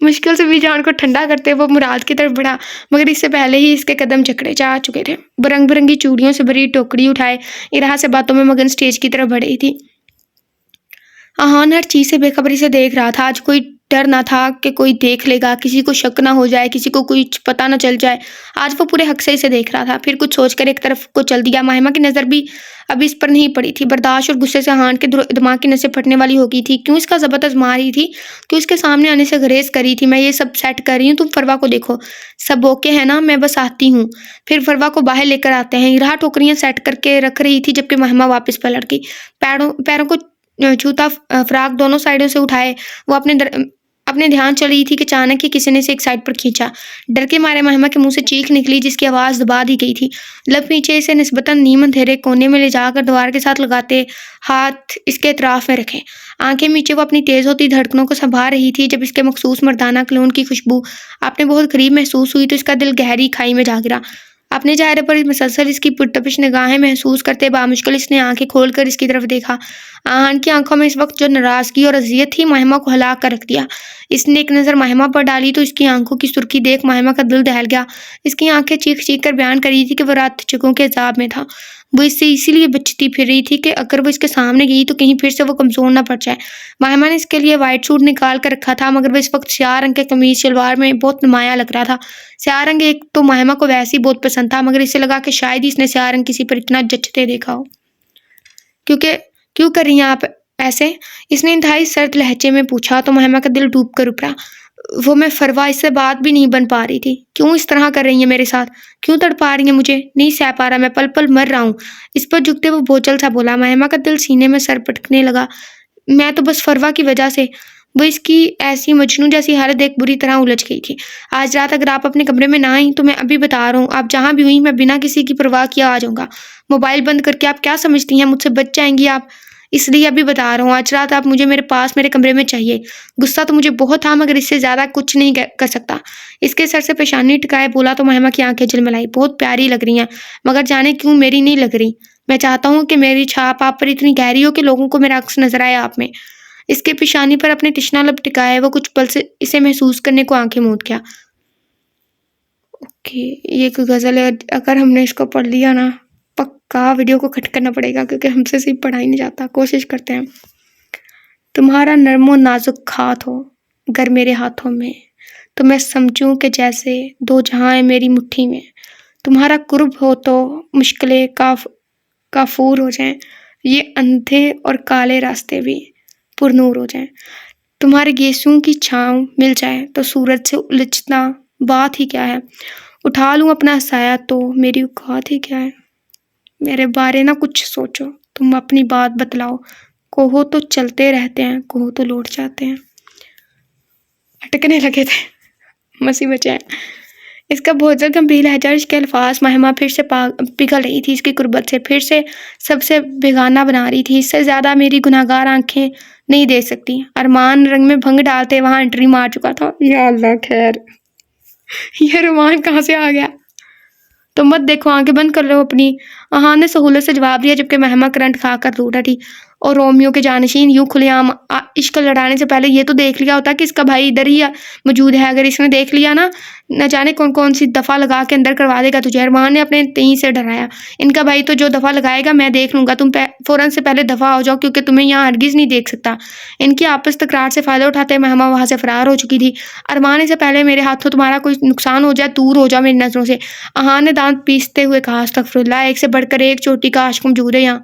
मुश्किल से बीजान को ठंडा करते वो मुराद की तरफ बढ़ा, मगर इससे पहले ही इसके कदम जकड़े जा चुके थे। वो रंग बिरंगी चूड़ियों से भरी टोकरी उठाए इराह से बातों में मगन स्टेज की तरफ बढ़ रही थी। आहान हर चीज से बेखबरी से देख रहा था। आज कोई डर ना था कि कोई देख लेगा, किसी को शक ना हो जाए, किसी को कुछ पता ना चल जाए। आज वो पूरे हक से इसे देख रहा था। फिर कुछ सोचकर एक तरफ को चल दिया। माहिमा की नजर भी अभी इस पर नहीं पड़ी थी। बर्दाश्त और गुस्से से आहान के दिमाग की नसें फटने वाली हो गई थी। क्यों इसका जबरदस्त आजमा रही थी, क्यों इसके सामने आने से गुरेज कर रही थी। मैं ये सब सेट कर रही हूँ, तुम फरवा को देखो। सब ओके है ना? मैं बस आती हूँ। फिर फरवा को बाहर लेकर आते हैं। इराह टोकरियां सेट करके रख रही थी, जबकि महिमा वापस पलट गई। पैरों को जूता फ्राक दोनों साइडों से उठाए वो अपने ध्यान चल रही थी कि अचानक ही किसी ने से एक साइड पर खींचा। डर के मारे महिमा के मुंह से चीख निकली, जिसकी आवाज दबा दी गई थी। लब नीचे इसे निस्बतन नीम अंधेरे कोने में ले जाकर दीवार के साथ लगाते हाथ इसके अतराफ में रखे। आंखें नीचे वो अपनी तेज होती धड़कनों को संभाल रही थी। जब इसके मखसूस मर्दाना क्लोन की खुशबू आपने बहुत करीब महसूस हुई तो इसका दिल गहरी खाई में जा गिरा। अपने चेहरे पर मुसलसल इसकी पुरतपिश निगाहें महसूस करते बामुश्किल इसने आंखें खोलकर इसकी तरफ देखा। आहान की आंखों में इस वक्त जो नाराजगी और अजियत थी, महिमा को हिला कर रख दिया। इसने एक नज़र महिमा पर डाली तो इसकी आंखों की सुर्खी देख महिमा का दिल दहल गया। इसकी आंखें चीख चीख कर बयान कर रही थी कि वो रात चकों के अजाब में था। वो इससे इसीलिए बचती फिर रही थी कि अगर वो इसके सामने गई तो कहीं फिर से वो कमजोर ना पड़ जाए। महिमा ने इसके लिए वाइट सूट निकाल कर रखा था, मगर वो इस वक्त स्याह रंग के कमीज शलवार में बहुत नुमाया लग रहा था। स्याह रंग एक तो महिमा को वैसे ही बहुत पसंद था, मगर इसे लगा कि शायद ही इसने स्याह रंग किसी पर इतना जचते देखा हो। क्यों कर रही हैं आप ऐसे? इसने इंतहाई सर्द लहजे में पूछा तो महिमा का दिल डूब कर उपड़ा। वो मैं फरवा, इससे बात भी नहीं बन पा रही थी। क्यों इस तरह कर रही है मेरे साथ? क्यों तड़पा रही है मुझे? नहीं सह पा रहा, मैं पल पल मर रहा हूँ। इस पर झुकते वो बोझल सा बोला। महिमा का दिल सीने में सर पटकने लगा। मैं तो बस फरवा की वजह से। वो इसकी ऐसी मजनू जैसी हालत देख बुरी तरह उलझ गई थी। आज रात अगर आप अपने कमरे में ना आई तो मैं अभी बता रहा हूँ, आप जहाँ भी हुई मैं बिना किसी की परवाह किए आ जाऊंगा। मोबाइल बंद करके आप क्या समझती हैं मुझसे बच जाएंगी आप? इसलिए अभी बता रहा हूँ, आज रात आप मुझे मेरे पास मेरे कमरे में चाहिए। गुस्सा तो मुझे बहुत था, मगर इससे ज्यादा कुछ नहीं कर सकता। इसके सर से पेशानी टिकाए बोला तो महिमा की आंखें झिलमिलाई। बहुत प्यारी लग रही हैं, मगर जाने क्यों मेरी नहीं लग रही। मैं चाहता हूँ कि मेरी छाप आप पर इतनी गहरी हो कि लोगों को मेरा अक्स नजर आए आप में। इसके पेशानी पर अपने तिश्ना लब टिकाए वो कुछ पल से इसे महसूस करने को आंखें मूंद गया। ओके, ये एक गजल है। अगर हमने इसको पढ़ लिया ना, पक्का वीडियो को कट करना पड़ेगा, क्योंकि हमसे सिर्फ पढ़ा ही नहीं जाता। कोशिश करते हैं। तुम्हारा नर्मो नाजुक हाथ हो अगर मेरे हाथों में, तो मैं समझूं कि जैसे दो जहां है मेरी मुट्ठी में। तुम्हारा कुर्ब हो तो मुश्किलें काफूर हो जाएं, ये अंधे और काले रास्ते भी पुरनूर हो जाएं। तुम्हारे गेसों की छांव मिल जाए तो सूरज से उलझना बात ही क्या है। उठा लूं अपना साया तो मेरी औकात ही क्या है। मेरे बारे ना कुछ सोचो, तुम अपनी बात बतलाओ। कहो तो चलते रहते हैं, कहो तो लौट जाते हैं। अटकने लगे थे, मसी बचाए। इसका बहुत ज्यादा गंभीर लहजा, इसके अल्फाज महिमा फिर से पिघल रही थी। इसकी कुर्बत से फिर से सबसे बेगाना बना रही थी। इससे ज्यादा मेरी गुनाहगार आंखें नहीं दे सकती। अरमान रंग में भंग डालते वहां एंट्री मार चुका था। या अल्लाह खैर, ये अरमान कहाँ से आ गया? तो मत देखो, आंखें बंद कर लो अपनी। आहान ने सहूलत से जवाब दिया, जबकि महिमा करंट खाकर दूर हटी। और रोमियो के जानशीन यूं खुलेआम इश्क लड़ाने से पहले ये तो देख लिया होता कि इसका भाई इधर ही मौजूद है। अगर इसने देख लिया ना, न जाने कौन कौन सी दफा लगा के अंदर करवा देगा तुझे। अरमान ने अपने तीन से डराया। इनका भाई तो जो दफा लगाएगा मैं देख लूंगा, तुम फौरन से पहले दफा हो जाओ, क्योंकि तुम्हें यहाँ हरगिज नहीं देख सकता। इनकी आपस तकरार से फायदा उठाते महमा वहां से फरार हो चुकी थी। अरमान, इससे पहले मेरे हाथों तुम्हारा कोई नुकसान हो जाए, दूर हो जाओ मेरी नजरों से। अहान ने दांत पीसते हुए कहा, अस्तगफुरुल्लाह, एक से बढ़कर एक चोटी का आशिक मौजूद है यहाँ।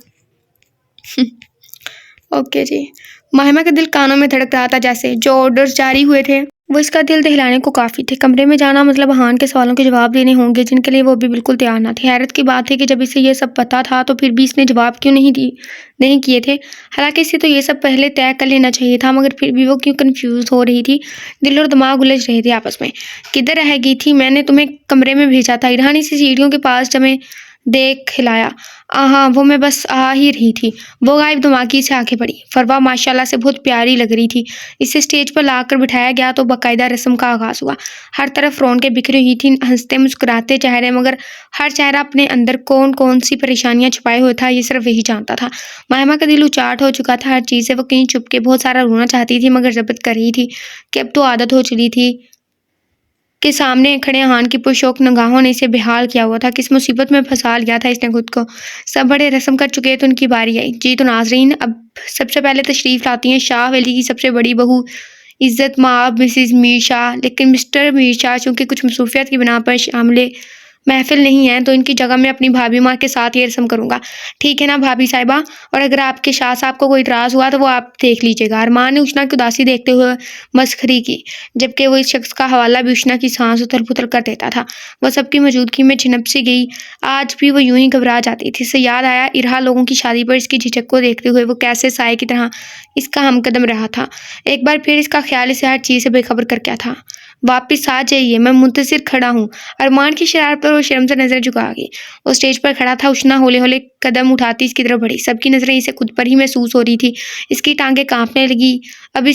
ओके जी। महिमा का दिल कानों में धड़क रहा था, जैसे जो ऑर्डर्स जारी हुए थे वो इसका दिल दहलाने को काफ़ी थे। कमरे में जाना मतलब हान के सवालों के जवाब देने होंगे, जिनके लिए वो अभी बिल्कुल तैयार ना थी। हैरत की बात है कि जब इसे ये सब पता था तो फिर भी इसने जवाब क्यों नहीं किए थे। हालांकि इसे तो ये सब पहले तय कर लेना चाहिए था, मगर फिर भी वो क्यों कंफ्यूज हो रही थी। दिल और दिमाग उलझ रहे थे आपस में। किधर रह गई थी? मैंने तुम्हें कमरे में भेजा था। इरहानी से सीढ़ियों के पास जमे देख खिलाया। हाँ, वो मैं बस आ ही रही थी। वो गायब दिमागी से आंखें पड़ी। फरवा माशाल्लाह से बहुत प्यारी लग रही थी। इसे स्टेज पर लाकर बिठाया गया तो बाकायदा रस्म का आगाज हुआ। हर तरफ रौनकें बिखरी हुई थी, हंसते मुस्कुराते चेहरे, मगर हर चेहरा अपने अंदर कौन कौन सी परेशानियां छुपाए हुए था, ये सिर्फ वही जानता था। महिमा का दिल उचाट हो चुका था हर चीज से। वो कहीं चुप के बहुत सारा रोना चाहती थी, मगर जब्त कर रही थी कि अब तो आदत हो चली थी के सामने खड़े हान की पुरशौक निगाहों ने इसे बेहाल किया हुआ था। किस मुसीबत में फंसा लिया था इसने खुद को। सब बड़े रस्म कर चुके तो उनकी बारी आई। जी तो नाजरीन, अब सबसे पहले तशरीफ लाती हैं शाह वली की सबसे बड़ी बहू इज्जत माब मिसिज मीर शाह। लेकिन मिस्टर मीर शाह चूंकि कुछ मसरूफियत की बिना पर शामिल महफिल नहीं है, तो इनकी जगह मैं अपनी भाभी माँ के साथ ये रस्म करूंगा। ठीक है ना भाभी साहिबा? और अगर आपके शाह साहब को कोई इतराज हुआ तो वो आप देख लीजिएगा। अरमान ने उष्णा की उदासी देखते हुए मस्खरी की, जबकि वो इस शख्स का हवाला भी उष्णा की सांस उथल पुथल कर देता था। वह सबकी मौजूदगी में छिनप सी गई। आज भी वो यूं ही घबरा जाती थी। इससे याद आया इरहा लोगों की शादी पर इसकी झिझक को देखते हुए वो कैसे साए की तरह इसका हमकदम रहा था। एक बार फिर इसका ख्याल इसे हर चीज से बेखबर कर क्या था। वापिस आ जाइए, मैं मुंतजिर खड़ा हूँ। अरमान की शरारत पर वो शर्म से नजर झुका गई। वो स्टेज पर खड़ा था। उष्णा हौले हौले कदम उठाती इसकी तरफ बढ़ी। सबकी नजरें इसे खुद पर ही महसूस हो रही थी। इसकी टांगें कांपने लगी। अब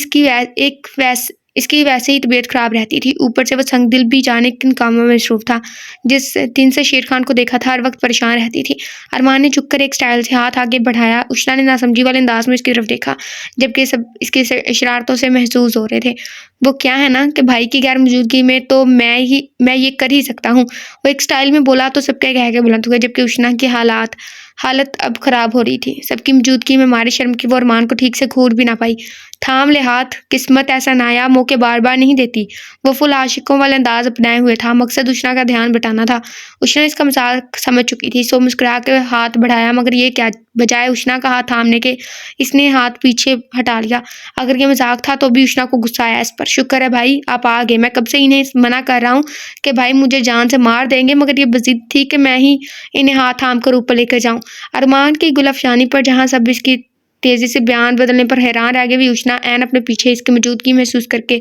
इसकी वैसे ही तबीयत खराब रहती थी, ऊपर से वो संगदिल भी जाने किन कामों में मसरूफ था। जिस दिन से शेर खान को देखा था हर वक्त परेशान रहती थी। अरमान ने झुककर एक स्टाइल से हाथ आगे बढ़ाया। उष्णा ने नासमझी वाले अंदाज में इसकी तरफ देखा, जबकि सब इसकी शरारतों से महसूस हो रहे थे। वो क्या है ना कि भाई की गैर मौजूदगी में तो मैं ये कर ही सकता हूँ। वो एक स्टाइल में बोला तो सबके कह के बुलंद हुए, जबकि उष्णा की हालत अब खराब हो रही थी। सबकी मौजूदगी में मारे शर्म की वो अरमान को ठीक से घूर भी ना पाई। थाम ले हाथ, किस्मत ऐसा नायाब मौके बार बार नहीं देती। वो फुल आशिकों वाला अंदाज अपनाए हुए था। मकसद उष्णा का ध्यान बटाना था। उष्णा इसका मजाक समझ चुकी थी, सो मुस्कुरा के हाथ बढ़ाया, मगर ये क्या, बजाय उष्णा का हाथ थामने के इसने हाथ पीछे हटा लिया। अगर ये मजाक था तो भी उष्णा को गुस्सा आया इस पर। शुक्र है भाई आप आ गए। मैं कब से इन्हें मना कर रहा हूँ कि भाई मुझे जान से मार देंगे, मगर ये बजिद थी कि मैं ही इन्हें हाथ थाम कर ऊपर लेकर जाऊं। अरमान की गुलफशानी पर जहां सब इसकी तेजी से बयान बदलने पर हैरान रह गई, भी उष्णा ऐन अपने पीछे इसकी मौजूदगी महसूस करके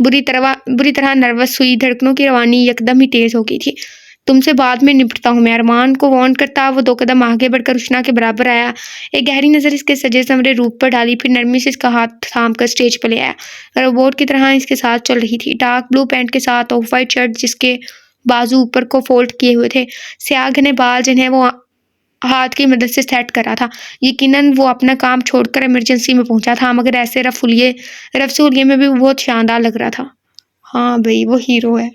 बुरी तरह नर्वस हुई। धड़कनों की रवानी यकदम ही तेज हो गई थी। तुमसे बाद में निपटता हूँ मैं, अरमान को वार्न करता वो 2 कदम आगे बढ़कर उष्णा के बराबर आया। एक गहरी नजर इसके सजे संवरे रूप पर डाली, फिर नरमी से इसका हाथ थाम कर स्टेज पर ले आया। रोबोट की तरह इसके साथ चल रही थी। डार्क ब्लू पैंट के साथ ऑफ वाइट शर्ट, जिसके बाजू ऊपर को फोल्ड किए हुए थे, स्याह घने बाल जिन्हें वो हाथ की मदद से सेट करा था। यकीनन वो अपना काम छोड़कर इमरजेंसी में पहुंचा था, मगर ऐसे रफसूलिये में भी बहुत शानदार लग रहा था। हाँ भाई, वो हीरो है,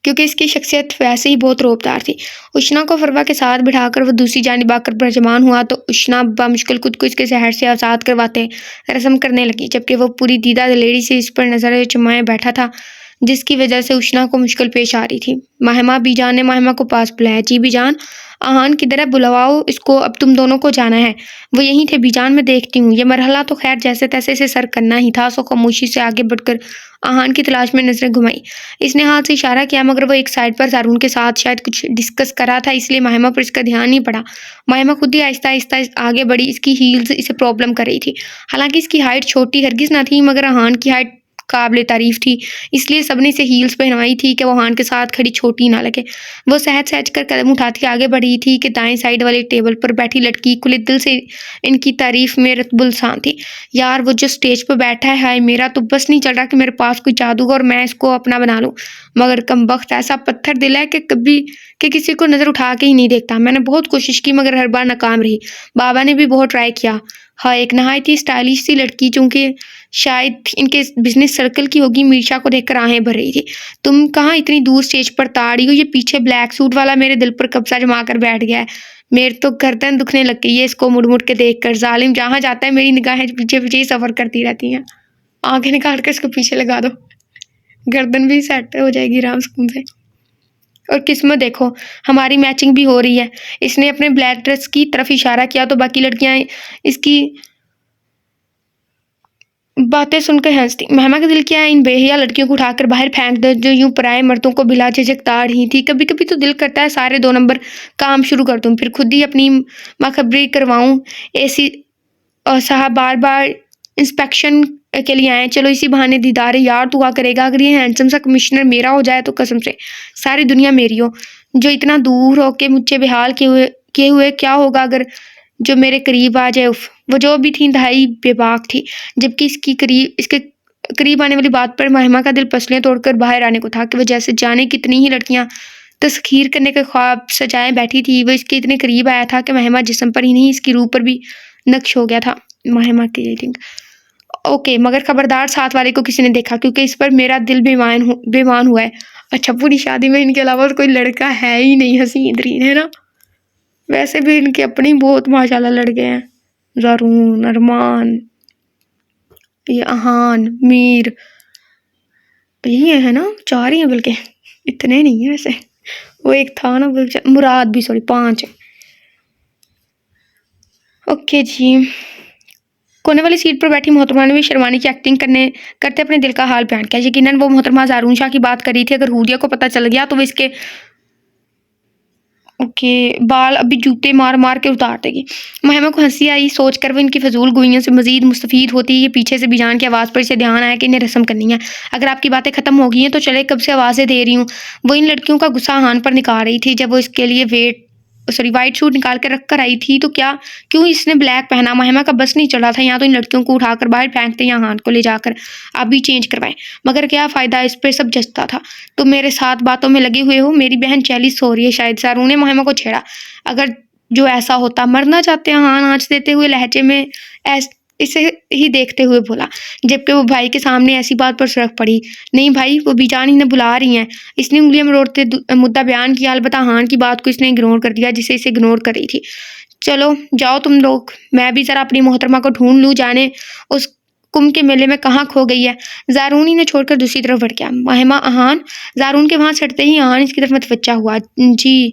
क्योंकि इसकी शख्सियत वैसे ही बहुत रौबदार थी। उष्णा को फरवा के साथ बिठाकर वो दूसरी जानिब आकर बरजमान हुआ तो उष्णा बामुश्किल खुद को इसके जहर से आज़ाद करवाते रस्म करने लगी, जबकि वो पूरी दीदा दिलेरी से इस पर नजर जमाए बैठा था, जिसकी वजह से उष्णा को मुश्किल पेश आ रही थी। महिमा बीजान ने महिमा को पास बुलाया। जी बीजान, आहान किधर है? बुलवाओ इसको, अब तुम दोनों को जाना है। वो यहीं थे बीजान, मैं देखती हूँ। ये मरहला तो खैर जैसे तैसे इसे सर करना ही था, सो खामोशी से आगे बढ़कर आहान की तलाश में नजरें घुमाई। इसने हाथ से इशारा किया, मगर वो एक साइड पर सारून के साथ शायद कुछ डिस्कस कर रहा था, इसलिए महिमा पर इसका ध्यान नहीं पड़ा। महिमा खुद ही आहिस्ता आहिस्ता आगे बढ़ी। इसकी हील्स इसे प्रॉब्लम कर रही थी। हालांकि इसकी हाइट छोटी हरगिज ना थी, मगर आहान की हाइट काबिल तारीफ थी, इसलिए सबने इसे हील्स पहनवाई थी कि वो हान के साथ खड़ी छोटी ना लगे। वो सहज-सहज कर कदम उठाती आगे बढ़ी थी कि दाएं साइड वाली टेबल पर बैठी लड़की खुले दिल से इनकी तारीफ में रतबुलसान थी। यार वो जो स्टेज पर बैठा है, हाय मेरा तो बस नहीं चल रहा कि मेरे पास कोई जादू और मैं इसको अपना बना लूं, मगर कमबख्त ऐसा पत्थर दिल है कि कभी कि किसी को नजर उठा के ही नहीं देखता। मैंने बहुत कोशिश की मगर हर बार नाकाम रही। बाबा ने भी बहुत ट्राई किया। हाँ, एक नहायत ही स्टाइलिश सी लड़की चूंकि शायद इनके बिजनेस सर्कल की होगी, मीर्शा को देखकर आहें भर रही थी। तुम कहाँ इतनी दूर स्टेज पर ताड़ी हो? ये पीछे ब्लैक सूट वाला मेरे दिल पर कब्जा जमा कर बैठ गया है। मेरे तो गर्दन दुखने लग गई है इसको मुड़ मुड़ के देख कर। जालिम जहाँ जाता है मेरी निगाहें पीछे पीछे ही सफर करती रहती हैं। आंखें निकाल कर इसको पीछे लगा दो, गर्दन भी सेट हो जाएगी आराम सुकून से। और किस्मत देखो, हमारी मैचिंग भी हो रही है। इसने अपने ब्लैक ड्रेस की तरफ इशारा किया तो बाकी लड़कियां इसकी बातें सुनकर हंसती। महिमा का दिल क्या है इन बेहया लड़कियों को उठाकर बाहर फेंक दो जो यूं पराए मर्दों को बिला झिझक ताड़ रही थी। कभी कभी तो दिल करता है सारे 2 नंबर काम शुरू कर दूं, फिर खुद ही अपनी माखबरी करवाऊं। एसी साहब बार बार इंस्पेक्शन के लिए आए, चलो इसी बहाने दीदार यार दुआ करेगा। अगर ये हैंडसम सा कमिश्नर मेरा हो जाए तो कसम से सारी दुनिया मेरी हो। जो इतना दूर हो के मुझसे बेहाल किए हुए क्या होगा अगर जो मेरे करीब आ जाए। उफ, वो जो भी थी इंतहाई बेबाक थी, जबकि इसके करीब आने वाली बात पर महिमा का दिल पसलियां तोड़कर बाहर आने को था कि वो जैसे जाने कितनी ही लड़कियां तस्खीर करने के ख्वाब सजाए बैठी थी। वो इसके इतने करीब आया था कि महिमा जिस्म पर ही नहीं इसकी रूह पर भी नक्श हो गया था। महिमा की आई थिंक ओके, मगर खबरदार साथ वाले को किसी ने देखा क्योंकि इस पर मेरा दिल बेईमान हुआ है। अच्छा, पूरी शादी में इनके अलावा कोई लड़का है ही नहीं हसीन तरीन, है ना? वैसे भी इनके अपने ही बहुत माशाल्लाह लड़के हैं, ज़ारून, अरमान, ये अहान, मीर, यही है ना? 4 ही हैं बल्कि, इतने नहीं है वैसे। वो एक था ना मुराद भी, सॉरी 5 है। ओके जी। कोने वाली सीट पर बैठी मोहतरमा ने भी शर्मानी की एक्टिंग करते अपने दिल का हाल बयान किया। यकीनन वो मोहतरमा ज़ारून शाह की बात कर रही थी। अगर हूरिया को पता चल गया तो वो इसके बाल अभी जूते मार मार के उतार देगी। महिमा को हंसी आई, सोच कर वो इनकी फजूल गोइयों से मजीद मुस्तफीद होती। ये पीछे से बिजान की आवाज़ पर इसे ध्यान आया कि इन्हें रस्म करनी है। अगर आपकी बातें ख़त्म हो गई हैं तो चले, कब से आवाज़ें दे रही हूँ। वो इन लड़कियों का गुस्सा हान पर निकाल रही थी। जब वो इसके लिए वाइट सूट निकाल कर रख कर आई थी तो क्यों इसने ब्लैक पहना। महिमा का बस नहीं चला था, यहाँ तो इन लड़कियों को उठाकर बाहर फेंकते या हाथ को ले जाकर अभी चेंज करवाएं, मगर क्या फ़ायदा, इस पर सब जचता था। तुम मेरे साथ बातों में लगे हुए हो, मेरी बहन चैली सो रही है शायद। ज़ारून ने महिमा को छेड़ा। अगर जो ऐसा होता, मरना चाहते हैं, हाँ नाच देते हुए लहजे में इसे ही देखते हुए बोला, जबकि वो भाई के सामने ऐसी बात पर सड़क पड़ी। नहीं भाई, वो बीजान इन्हें बुला रही हैं। इसने उंगलियां मरोड़ते मुद्दा बयान किया। अलबत्ता हान की बात को इसने इग्नोर कर दिया जिसे इसे इग्नोर कर रही थी। चलो जाओ तुम लोग, मैं भी जरा अपनी मोहतरमा को ढूंढ लूँ, जाने उस कुंभ के मेले में कहाँ खो गई है। ज़ारून इन्हें छोड़कर दूसरी तरफ बढ़ गया। महिमा अहान, ज़ारून के वहां सटते ही अहान इसकी तरफ मतवज्जा हुआ। जी,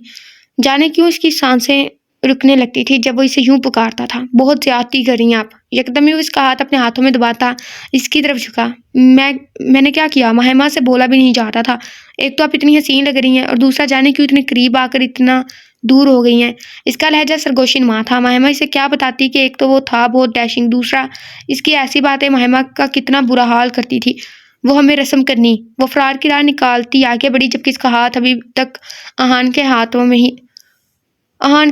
जाने क्यों इसकी सांसें रुकने लगती थी जब वो इसे यूं पुकारता था। बहुत ज्यादती कर रही हैं आप। यकदम ही वो इसका हाथ अपने हाथों में दबाता इसकी तरफ झुका। मैंने क्या किया? महिमा से बोला भी नहीं जाता था। एक तो आप इतनी हसीन लग रही हैं और दूसरा जाने क्यों इतने करीब आकर इतना दूर हो गई हैं। इसका लहजा सरगोशिन माँ था। महिमा इसे क्या बताती कि एक तो वो था बहुत डैशिंग, दूसरा इसकी ऐसी बातें महिमा का कितना बुरा हाल करती थी। वो हमें रस्म करनी। वो फरार की राह निकालती आगे बढ़ी जबकि इसका हाथ अभी तक अहान के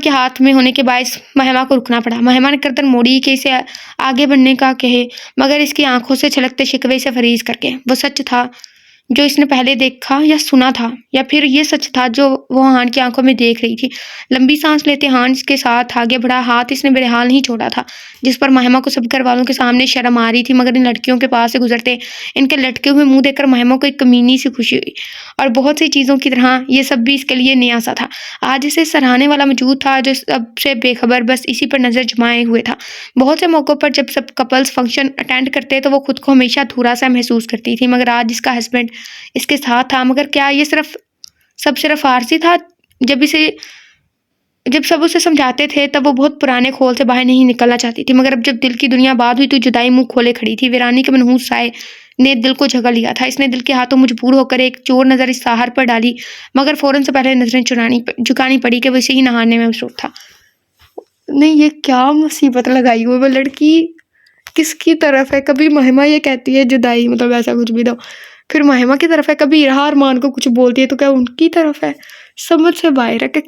हाथ में होने के बायस महिमा को रुकना पड़ा। महिमा ने गर्दन मोड़ी कि इसे आगे बढ़ने का कहे, मगर इसकी आंखों से छलकते शिकवे से फरीज करके वो सच था जो इसने पहले देखा या सुना था, या फिर ये सच था जो वो हान की आंखों में देख रही थी। लंबी सांस लेते हान इसके साथ आगे बढ़ा। हाथ इसने बेहाल नहीं छोड़ा था, जिस पर महिमा को सब घर वालों के सामने शर्म आ रही थी। मगर इन लड़कियों के पास से गुजरते इनके लटके हुए मुंह देखकर महिमा को एक कमीनी सी खुशी हुई। और बहुत सी चीज़ों की तरह ये सब भी इसके लिए नया सा था। आज इसे सराहने वाला मौजूद था जो सबसे बेखबर बस इसी पर नजर जमाए हुए था। बहुत से मौक़ों पर जब सब कपल्स फंक्शन अटेंड करते तो वो खुद को हमेशा अधूरा सा महसूस करती थी, मगर आज इसका हस्बैंड इसके साथ था। मगर क्या ये सिर्फ आरसी था? जब सब उसे समझाते थे तब वो बहुत पुराने खोल से बाहर नहीं निकलना चाहती थी, मगर अब जब दिल की दुनिया बाद हुई तो जुदाई मुंह खोले खड़ी थी। वीरानी के मनहूस साए ने दिल को झगड़ लिया था। इसने दिल के हाथों मजबूर होकर एक चोर नजर इस साहर पर डाली, मगर फौरन से पहले नजरें झुकानी पड़ी कि वो इसे ही नहाने में मसरूफ था। नहीं, ये क्या मुसीबत लगाई हुई वो लड़की, किसकी तरफ है? कभी महिमा ये कहती है जुदाई मतलब ऐसा कुछ भी तो फिर महिमा की तरफ है, कभी इरा अरमान को कुछ बोलती है तो क्या उनकी तरफ है? समझ से बाहर है कि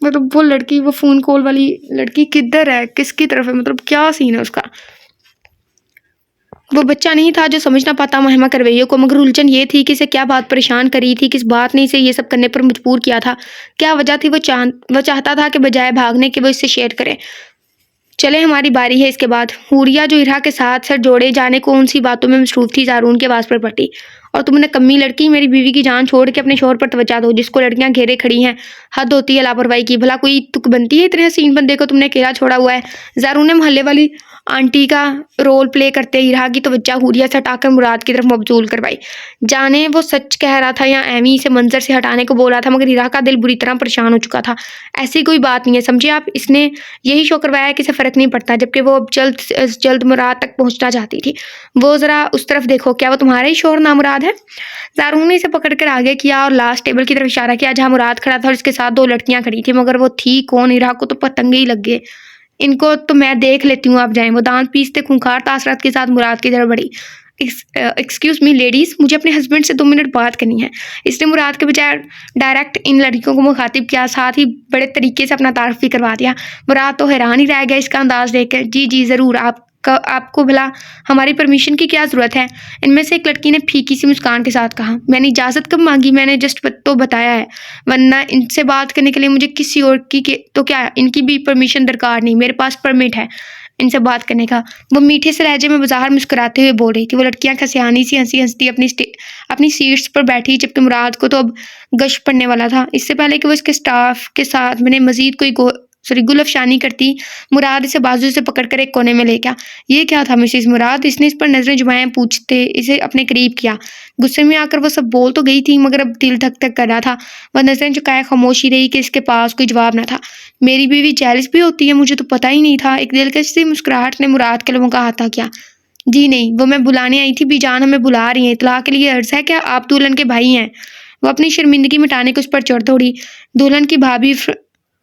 मतलब वो लड़की, वो फ़ोन कॉल वाली लड़की किधर है? किसकी तरफ है? मतलब क्या सीन है उसका? वो बच्चा नहीं था जो समझ ना पाता महिमा करवैया को, मगर उलझन ये थी कि इसे क्या बात परेशान करी थी, किस बात ने इसे ये सब करने पर मजबूर किया था? क्या वजह थी? वो चाहता था कि बजाय भागने के वो इससे शेयर करे। चले हमारी बारी है इसके बाद। हूरिया जो इरा के साथ सर जोड़े जाने को उन सी बातों में मसरूफ थी, ज़ारून के आवाज़ पर पड़ी। और तुम नकम्मी लड़की, मेरी बीवी की जान छोड़ के अपने शोहर पर तवज्जो दो, जिसको लड़कियां घेरे खड़ी हैं। हद होती है लापरवाही की। भला कोई तुक बनती है? इतने हसीन बंदे को तुमने अकेला छोड़ा हुआ है। ज़ारून ने मोहल्ले वाली आंटी का रोल प्ले करते इरा की तवज्जो हूरिया से हटाकर मुराद की तरफ मबजूल करवाई। जाने वो सच कह रहा था या एमी से मंजर से हटाने को बोल रहा था, मगर इरा का दिल बुरी तरह परेशान हो चुका था। ऐसी कोई बात नहीं है, समझे आप? इसने यही शो करवाया कि इसे फ़र्क नहीं पड़ता, जबकि वो अब जल्द से जल्द मुराद तक पहुंचना चाहती थी। वो ज़रा उस तरफ देखो, क्या वो तुम्हारा ही शोहर नामुराद है? ज़ारून ने इसे पकड़कर आगे किया और लास्ट टेबल की तरफ इशारा किया, जहाँ मुराद खड़ा था और इसके साथ 2 लड़कियां खड़ी थी, मगर वो थी कौन? इरा को तो पतंगे ही लग गए। इनको तो मैं देख लेती हूँ, आप जाएं। वो दांत पीसते खूंखार तासरात के साथ मुराद की तरफ बढ़ी। एक्सक्यूज मी लेडीज, मुझे अपने हस्बैंड से 2 मिनट बात करनी है। इसने मुराद के बजाय डायरेक्ट इन लड़कियों को मुखातिब किया, साथ ही बड़े तरीके से अपना तारफ भी करवा दिया। मुराद तो हैरान ही रह गया इसका अंदाज देखकर। जी जी ज़रूर, आपको भला हमारी परमिशन की क्या ज़रूरत है? इनमें से एक लड़की ने फीकी सी मुस्कान के साथ कहा। मैंने इजाज़त कब मांगी? मैंने जस्ट तो बताया है, वरना इनसे बात करने के लिए मुझे किसी और की के तो क्या इनकी भी परमिशन दरकार नहीं, मेरे पास परमिट है इनसे बात करने का। वो मीठे से लहजे में बाजार मुस्कुराते हुए बोल रही थी। वो लड़कियां खसियानी सी हंसी हंसती अपनी सीट्स पर बैठी, जबकि मुराद को तो अब गश पड़ने वाला था। इससे पहले कि वो इसके स्टाफ के साथ मैंने मजीद कोई गुलफशानी करती, मुराद इसे बाजू से पकड़कर एक कोने में ले गया। ये क्या था मिसेस मुराद? इसने इस पर नजरें जुमाएं पूछते इसे अपने करीब किया। गुस्से में आकर वो सब बोल तो गई थी, मगर अब दिल धक धक कर रहा था। वह नजरें झुकाए खामोशी रही कि इसके पास कोई जवाब न था। मेरी बीवी जेलस भी होती है? मुझे तो पता ही नहीं था। एक दिलकश सी मुस्कुराहट ने मुराद के लबों का अहाता किया। जी नहीं, वो मैं बुलाने आई थी। बीजान हमें बुला रही हैं। इत्तला के लिए अर्ज है क्या? आप दुल्हन के भाई हैं। वो अपनी शर्मिंदगी मिटाने को उस पर चढ़ दौड़ी। दुल्हन की भाभी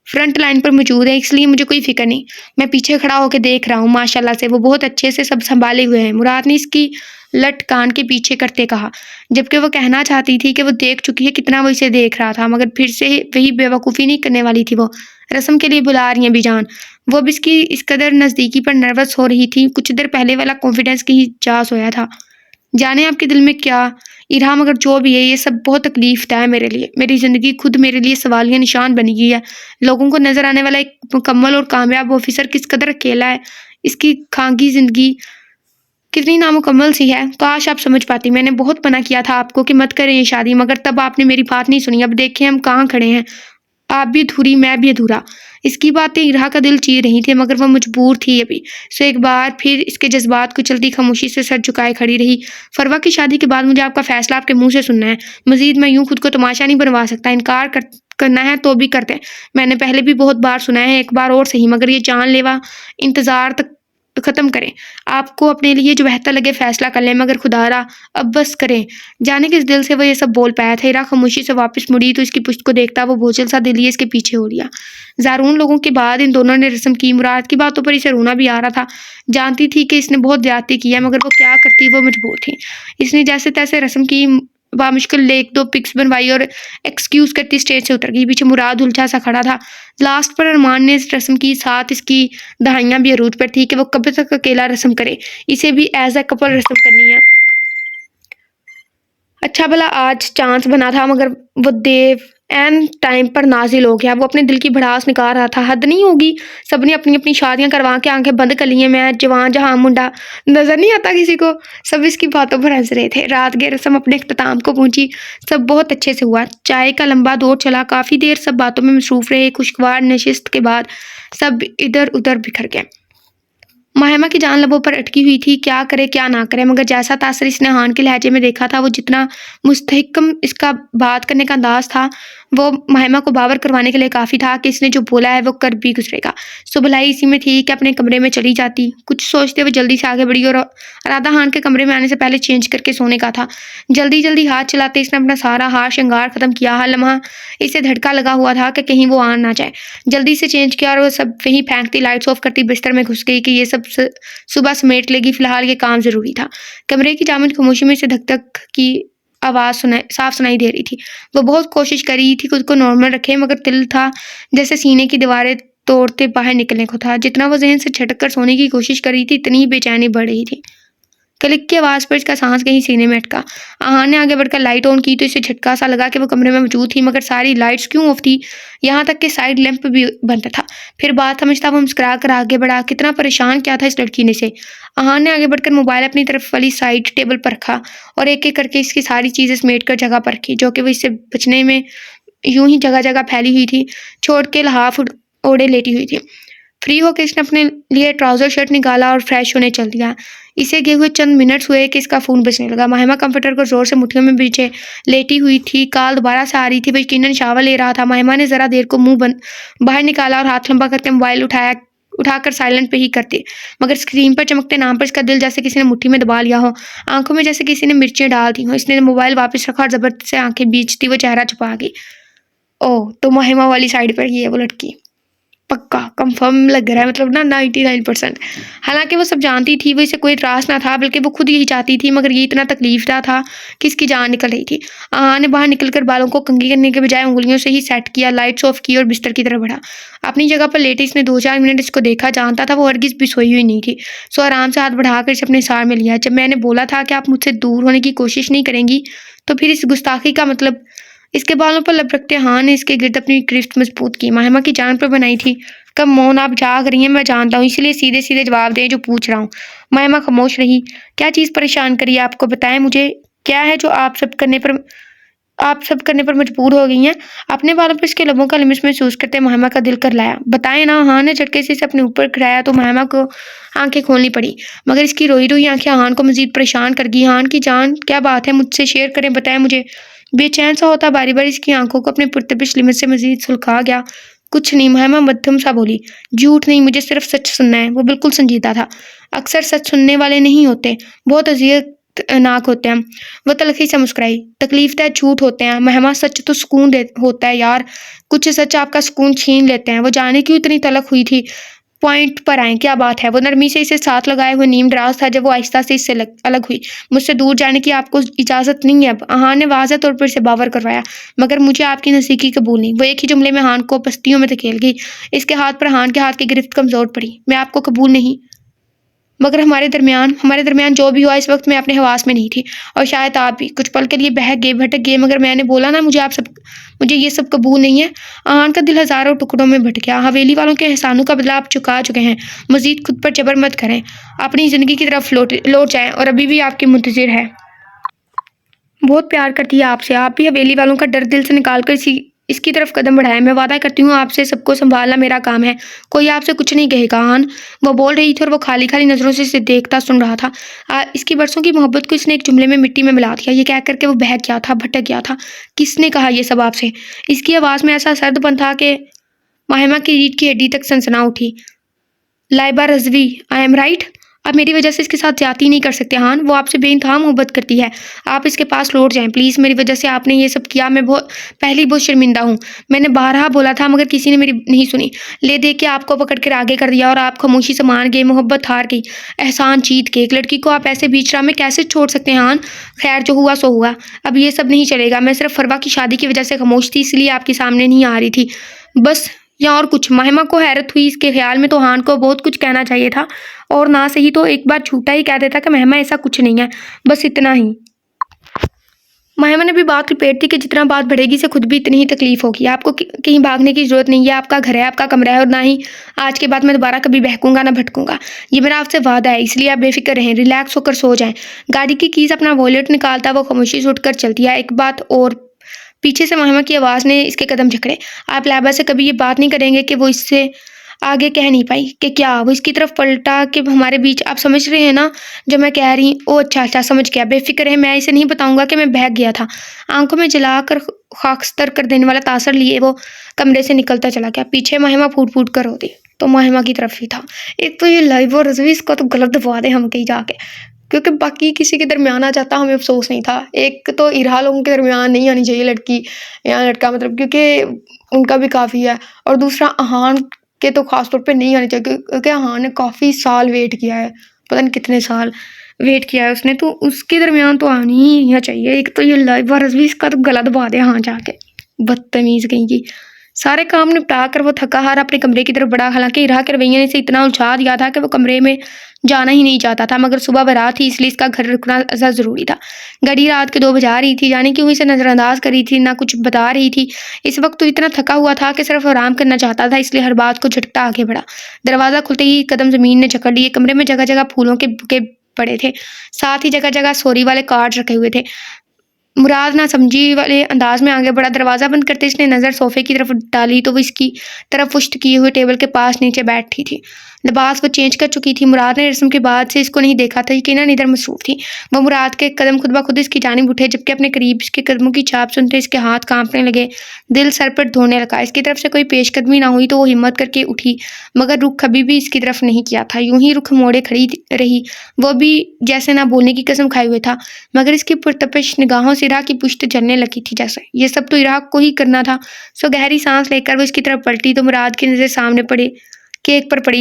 फ्रंट लाइन पर मौजूद है, इसलिए मुझे कोई फिक्र नहीं। मैं पीछे खड़ा होकर देख रहा हूँ। माशाल्लाह से वो बहुत अच्छे से सब संभाले हुए हैं, मुराद ने इसकी लट कान के पीछे करते कहा, जबकि वो कहना चाहती थी कि वो देख चुकी है कितना वो इसे देख रहा था, मगर फिर से वही बेवकूफ़ी नहीं करने वाली थी। वो रस्म के लिए बुला रही हैं बीजान। वो अब इसकी इस कदर नज़दीकी पर नर्वस हो रही थी, कुछ देर पहले वाला कॉन्फिडेंस की जा सोया था। जाने आपके दिल में क्या इरहा, मगर जो भी है ये सब बहुत तकलीफ है मेरे लिए। मेरी ज़िंदगी खुद मेरे लिए सवालिया निशान बनी गई है। लोगों को नज़र आने वाला एक मुकम्मल और कामयाब ऑफिसर किस कदर अकेला है। इसकी खांगी ज़िंदगी कितनी नामुकम्मल सी है। काश आप समझ पाती। मैंने बहुत मना किया था आपको कि मत करें ये शादी, मगर तब आपने मेरी बात नहीं सुनी। अब देखें हम कहाँ खड़े हैं। आप भी अधूरी, मैं भी अधूरा। इसकी बातें इरहा का दिल चीर रही थी, मगर वह मजबूर थी अभी। सो एक बार फिर इसके जज्बात को चलती खामोशी से सर झुकाए खड़ी रही। फरवा की शादी के बाद मुझे आपका फैसला आपके मुंह से सुनना है। मजीद मैं यूं खुद को तमाशा नहीं बनवा सकता। इनकार करना है तो भी करते हैं। मैंने पहले भी बहुत बार सुना है, एक बार और सही, मगर ये जानलेवा इंतजार तक खत्म करें। आपको अपने लिए जो बेहतर लगे फैसला कर लें, मगर खुदारा अब बस करें। जाने किस दिल से वो ये सब बोल पाया था। इरा खामोशी से वापस मुड़ी तो इसकी पुश्त को देखता वो बोझल सा दिल लिए इसके पीछे हो लिया। ज़ारून लोगों के बाद इन दोनों ने रस्म की। मुराद की बातों पर इसे रोना भी आ रहा था। जानती थी कि इसने बहुत ज्यादती की है, मगर वो क्या करती, वो मजबूर थी। इसने जैसे तैसे रस्म की, बामुश्किल एक दो पिक्स बनवाई और एक्सक्यूज करती स्टेज से उतर गई। पीछे मुराद उलझा सा खड़ा था। लास्ट पर अरमान ने इस रस्म की, साथ इसकी दहाइयाँ भी अरूज पर थी कि वो कब तक अकेला रस्म करे। इसे भी एज ए कपल रस्म करनी है। अच्छा भला आज चांस बना था, मगर वो देव एन टाइम पर नाजिल हो गया। वो अपने दिल की भड़ास निकाल रहा था। हद नहीं होगी, सबने अपनी अपनी शादियां करवा के आंखें बंद कर ली हैं। मैं जवान जहां मुंडा नजर नहीं आता किसी को। सब इसकी बातों पर हंस रहे थे। रात की रस्म अपने इख्तिताम को पहुंची। सब बहुत अच्छे से हुआ। चाय का लंबा दौर चला। काफी देर सब बातों में मसरूफ रहे। खुशगवार नशिस्त के बाद सब इधर उधर बिखर गए। महिमा की जान लबों पर अटकी हुई थी, क्या करे क्या ना करे, मगर जैसा तासर इसने हान के लहजे में देखा था, वो जितना मुस्तहकम इसका बात करने का अंदाज था, वो महिमा को बावर करवाने के लिए काफ़ी था कि इसने जो बोला है वो कर भी गुजरेगा। सो भलाई इसी में थी कि अपने कमरे में चली जाती। कुछ सोचते हुए जल्दी से आगे बढ़ी और राधा खान के कमरे में आने से पहले चेंज करके सोने का था। जल्दी जल्दी हाथ चलाते इसने अपना सारा हार श्रृंगार खत्म किया। हर लम्हा इसे धड़का लगा हुआ था कि कहीं वो आ ना जाए। जल्दी से चेंज किया और वो सब वहीं फेंकती, लाइट्स ऑफ करती, बिस्तर में घुस गई कि ये सब सुबह समेट लेगी, फिलहाल ये काम ज़रूरी था। कमरे की जामिद खामोशी में से धक-धक की आवाज़ साफ सुनाई दे रही थी। वो बहुत कोशिश कर रही थी खुद को नॉर्मल रखे, मगर दिल था जैसे सीने की दीवारें तोड़ते बाहर निकलने को था। जितना वो ज़हन से झटक कर सोने की कोशिश कर रही थी, इतनी ही बेचैनी बढ़ रही थी। क्लिक की आवाज़ पर इसका सांस कहीं सीने में अटका। आहान ने आगे बढ़कर लाइट ऑन की तो इसे झटका सा लगा कि वो कमरे में मौजूद थी, मगर सारी लाइट्स क्यों ऑफ थी, यहाँ तक कि साइड लैंप भी बंद था। फिर बात समझता वो मुस्कुरा कर आगे बढ़ा। कितना परेशान क्या था इस लड़की ने से। आहान ने आगे बढ़कर मोबाइल अपनी तरफ वाली साइड टेबल पर रखा और एक एक करके इसकी सारी चीज़ें समेट कर जगह पर रखी, जो कि वो इससे बचने में यूं ही जगह जगह फैली हुई थी, छोड़ के हाफ ओढ़े लेटी हुई थी। फ्री होकर इसने अपने लिए ट्राउज़र शर्ट निकाला और फ्रेश होने चल दिया। इसे गए हुए चंद मिनट्स हुए कि इसका फ़ोन बजने लगा। महिमा कंप्यूटर को ज़ोर से मुट्ठियों में पीछे लेटी हुई थी। कॉल दोबारा से आ रही थी। वो यकीनन शावर ले रहा था। महिमा ने ज़रा देर को मुँह बाहर निकाला और हाथ लंबा करके मोबाइल उठाकर साइलेंट पे ही कर दी, मगर स्क्रीन पर चमकते नाम पर इसका दिल जैसे किसी ने मुट्ठी में दबा लिया हो, आंखों में जैसे किसी ने मिर्चें डाल दी हो। इसने मोबाइल वापस रखा और जबरदस्ती से आंखें बीचती वो चेहरा छुपा गई। ओह, तो महिमा वाली साइड पर ही है वो लड़की। पक्का कंफर्म लग रहा है, मतलब ना 99%। हालांकि वो सब जानती थी, वो इसे कोई त्रास ना था, बल्कि वो खुद यही चाहती थी, मगर ये इतना तकलीफदा था कि इसकी जान निकल रही थी। ने बाहर निकलकर बालों को कंघी करने के बजाय उंगलियों से ही सेट किया, लाइट्स ऑफ की और बिस्तर की तरफ बढ़ा। अपनी जगह पर लेटे इसने 2-4 मिनट इसको देखा। जानता था वो हरगिज भी सोई हुई नहीं थी। सो आराम से हाथ बढ़ाकर इसे अपने सार में लिया। जब मैंने बोला था कि आप मुझसे दूर होने की कोशिश नहीं करेंगी, तो फिर इस गुस्ताखी का मतलब। इसके बालों पर लपकते हाथ ने इसके गिर्द अपनी गिरफ्त मजबूत की। महिमा की जान पर बनाई थी। कब मौन आप जाग रही हैं, मैं जानता हूँ, इसलिए सीधे सीधे जवाब दें जो पूछ रहा हूँ। महिमा खामोश रही। क्या चीज़ परेशान करी है आपको, बताएं मुझे। क्या है जो आप सब करने पर मजबूर हो गई हैं। अपने बालों पर इसके लबों का लिमिश महसूस करते महिमा का दिल कर लाया। बताएं ना। हान ने झटके से इसे अपने ऊपर खिलाया तो महिमा को आंखें खोलनी पड़ी, मगर इसकी रोई रोई आंखें हान को मजीद परेशान कर गई। हान की जान, क्या बात है, मुझसे शेयर करें, बताएं मुझे। बेचैन सा होता बारी बारी इसकी आंखों को अपने पुरतबिश लिमिट से मजीद सुलखा गया। कुछ नहीं, महिमा मध्यम सा बोली। झूठ नहीं, मुझे सिर्फ सच सुनना है। वो बिल्कुल संजीदा था। अक्सर सच सुनने वाले नहीं होते, बहुत अजियतनाक होते हैं। वो तलखी से मुस्कुराई। तकलीफदार झूठ होते हैं महिमा, सच तो सुकून होता है यार। कुछ सच आपका सुकून छीन लेते हैं। वो जाने क्यों इतनी तलख हुई थी। पॉइंट पर आए, क्या बात है। वो नरमी से इसे साथ लगाए हुए नीम दराज था जब वो आहिस्ता से इससे अलग हुई। मुझसे दूर जाने की आपको इजाज़त नहीं है अब। हान ने वाज़ह तौर पर इसे बावर करवाया। मगर मुझे आपकी नज़दीकी कबूल नहीं। वो एक ही जुमले में हान को पस्तियों में धकेल गई। इसके हाथ पर हान के हाथ की गिरफ्त कमज़ोर पड़ी। मैं आपको कबूल नहीं, मगर हमारे दरमियान जो भी हुआ, इस वक्त मैं अपने हवास में नहीं थी, और शायद आप भी। कुछ पल के लिए बहक गए, भटक गए, मगर मैंने बोला ना, मुझे ये सब कबूल नहीं है। आहान का दिल हज़ारों टुकड़ों में बट गया। हवेली वालों के एहसानों का बदला आप चुका चुके हैं। मजीद खुद पर जबर मत करें। अपनी ज़िंदगी की तरफ लौट जाएं, और अभी भी आपकी मुंतज़िर है। बहुत प्यार करती है आपसे। आप भी हवेली वालों का डर दिल से निकाल कर इसकी तरफ कदम बढ़ाए। मैं वादा करती हूँ आपसे सबको संभालना मेरा काम है। कोई आपसे कुछ नहीं कहेगा। हान वो बोल रही थी और वो खाली खाली नज़रों से इसे देखता सुन रहा था। इसकी बरसों की मोहब्बत को इसने एक जुमले में मिट्टी में मिला दिया। ये कह करके वो बहक गया था, भटक गया था। किसने कहा ये सब आपसे। इसकी आवाज़ में ऐसा सर्दपन था कि महिमा की रीढ़ की हड्डी तक सनसना उठी। Laiba Rizvi, I am right. आप मेरी वजह से इसके साथ ज्यादती नहीं कर सकते। हान वो आपसे बेइंतहा मोहब्बत करती है। आप इसके पास लौट जाएं प्लीज़। मेरी वजह से आपने ये सब किया। मैं बहुत शर्मिंदा हूँ। मैंने बारहा बोला था, मगर किसी ने मेरी नहीं सुनी। ले दे के आपको पकड़ कर आगे कर दिया और आप खामोशी से मान गए। मोहब्बत हार गई, एहसान जीत के। एक लड़की को आप ऐसे बीच राह में कैसे छोड़ सकते हैं हान। खैर, जो हुआ सो हुआ। अब ये सब नहीं चलेगा। मैं सिर्फ फरवा की शादी की वजह से खामोश थी, इसलिए आपके सामने नहीं आ रही थी, बस। या और कुछ। महिमा को हैरत हुई। इसके ख्याल में तो हान को बहुत कुछ कहना चाहिए था, और ना सही तो एक बार झूठा ही कह देता कि महिमा ऐसा कुछ नहीं है, बस इतना ही। महिमा ने भी बात लपेट दी कि जितना बात बढ़ेगी से खुद भी इतनी ही तकलीफ होगी। आपको कहीं भागने की जरूरत नहीं है। आपका घर है, आपका कमरा है, और ना ही आज के बाद मैं दोबारा कभी बहकूंगा ना भटकूंगा। ये मेरा आपसे वादा है, इसलिए आप बेफिक्र रहें, रिलैक्स होकर सो जाएं। गाड़ी की कीज अपना वॉलेट निकालता वो खामोशी से उठकर चल दिया। एक बात और। पीछे से महिमा की आवाज़ ने इसके कदम जकड़े। आप लाइबा से कभी ये बात नहीं करेंगे कि वो इससे आगे कह नहीं पाई कि क्या। वो इसकी तरफ पलटा कि हमारे बीच, आप समझ रहे हैं ना जो मैं कह रही। ओ अच्छा समझ गया, बेफिक्र है, मैं इसे नहीं बताऊंगा कि मैं बहक गया था। आंखों में जलाकर खाकस्तर कर देने वाला तासर लिए वो कमरे से निकलता चला गया। पीछे महिमा फूट फूट कर रोती, तो महिमा की तरफ ही था। एक तो ये लाइव और रजवी, इसको तो गलत दबा दे हम कहीं जाके, क्योंकि बाकी किसी के दरमियान आ जाता हमें अफसोस नहीं था। एक तो इरहा लोगों के दरमियान नहीं आनी चाहिए लड़की या लड़का, मतलब क्योंकि उनका भी काफ़ी है, और दूसरा अहान के तो ख़ास तौर पे नहीं आनी चाहिए, क्योंकि अहान ने काफ़ी साल वेट किया है, पता नहीं कितने साल वेट किया है उसने, तो उसके दरमियान तो आनी ही चाहिए। एक तो ये लाइव और रजवी, इसका तो गला दबा दे हाँ जाके, बदतमीज़ कहीं की। सारे काम निपटा कर वो थका हारा अपने कमरे की तरफ बढ़ा। हालांकि इरहा के रवैये ने इसे इतना उलझा दिया था कि वो कमरे में जाना ही नहीं चाहता था, मगर सुबह बारात थी इसलिए इसका घर रुकना ज़रूरी था। घड़ी रात के 2 बजा रही थी, जाने क्यों इसे नज़रअंदाज कर रही थी, ना कुछ बता रही थी। इस वक्त तो इतना थका हुआ था कि सिर्फ आराम करना चाहता था, इसलिए हर बात को झटकता आगे बढ़ा। दरवाज़ा खुलते ही कदम ज़मीन ने जकड़ लिए। कमरे में जगह जगह फूलों के बुके पड़े थे, साथ ही जगह जगह सोरी वाले कार्ड रखे हुए थे। मुराद ना समझी वाले अंदाज में आगे बढ़ा। दरवाज़ा बंद करते इसने नज़र सोफ़े की तरफ डाली तो वो इसकी तरफ पुश्त किए हुए टेबल के पास नीचे बैठी थी। लिबास वो चेंज कर चुकी थी। मुराद ने रस्म के बाद से इसको नहीं देखा था, यकीनन इधर मसरूफ़ थी। वो मुराद के कदम खुद ब खुद इसकी जानिब उठे, जबकि अपने करीब इसके कदमों की छाप सुनते इसके हाथ कांपने लगे, दिल सर पर धोने लगा। इसकी तरफ से कोई पेशकदमी ना हुई तो वो हिम्मत करके उठी, मगर रुख कभी भी इसकी तरफ नहीं किया था। यूं ही रुख मोड़े खड़ी रही, वो भी जैसे ना बोलने की कसम खाए हुए था, मगर इसकी पुरतपिश निगाहों से इरहा की पुश्त जलने लगी थी। जैसे ये सब तो इरहा को ही करना था। सो गहरी सांस लेकर वो इसकी तरफ पलटी तो मुराद की नज़र सामने पड़े केक पर पड़ी,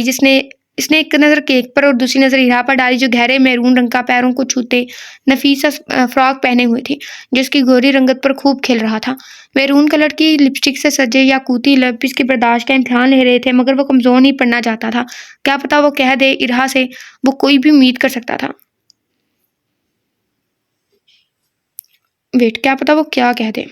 इसने एक नज़र केक पर और दूसरी नज़र इरहा पर डाली, जो गहरे मैरून रंग का पैरों को छूते नफीसा फ्रॉक पहने हुए थी, जो उसकी गोरी रंगत पर खूब खिल रहा था। मैरून कलर की लिपस्टिक से सजे याकूती लब इसकी बर्दाश्त का इम्तिहान ले रहे थे, मगर वो कमज़ोर नहीं पड़ना चाहता था। क्या पता वो कह दे इरहा से, वो कोई भी उम्मीद कर सकता था। क्या पता वो क्या कह दे।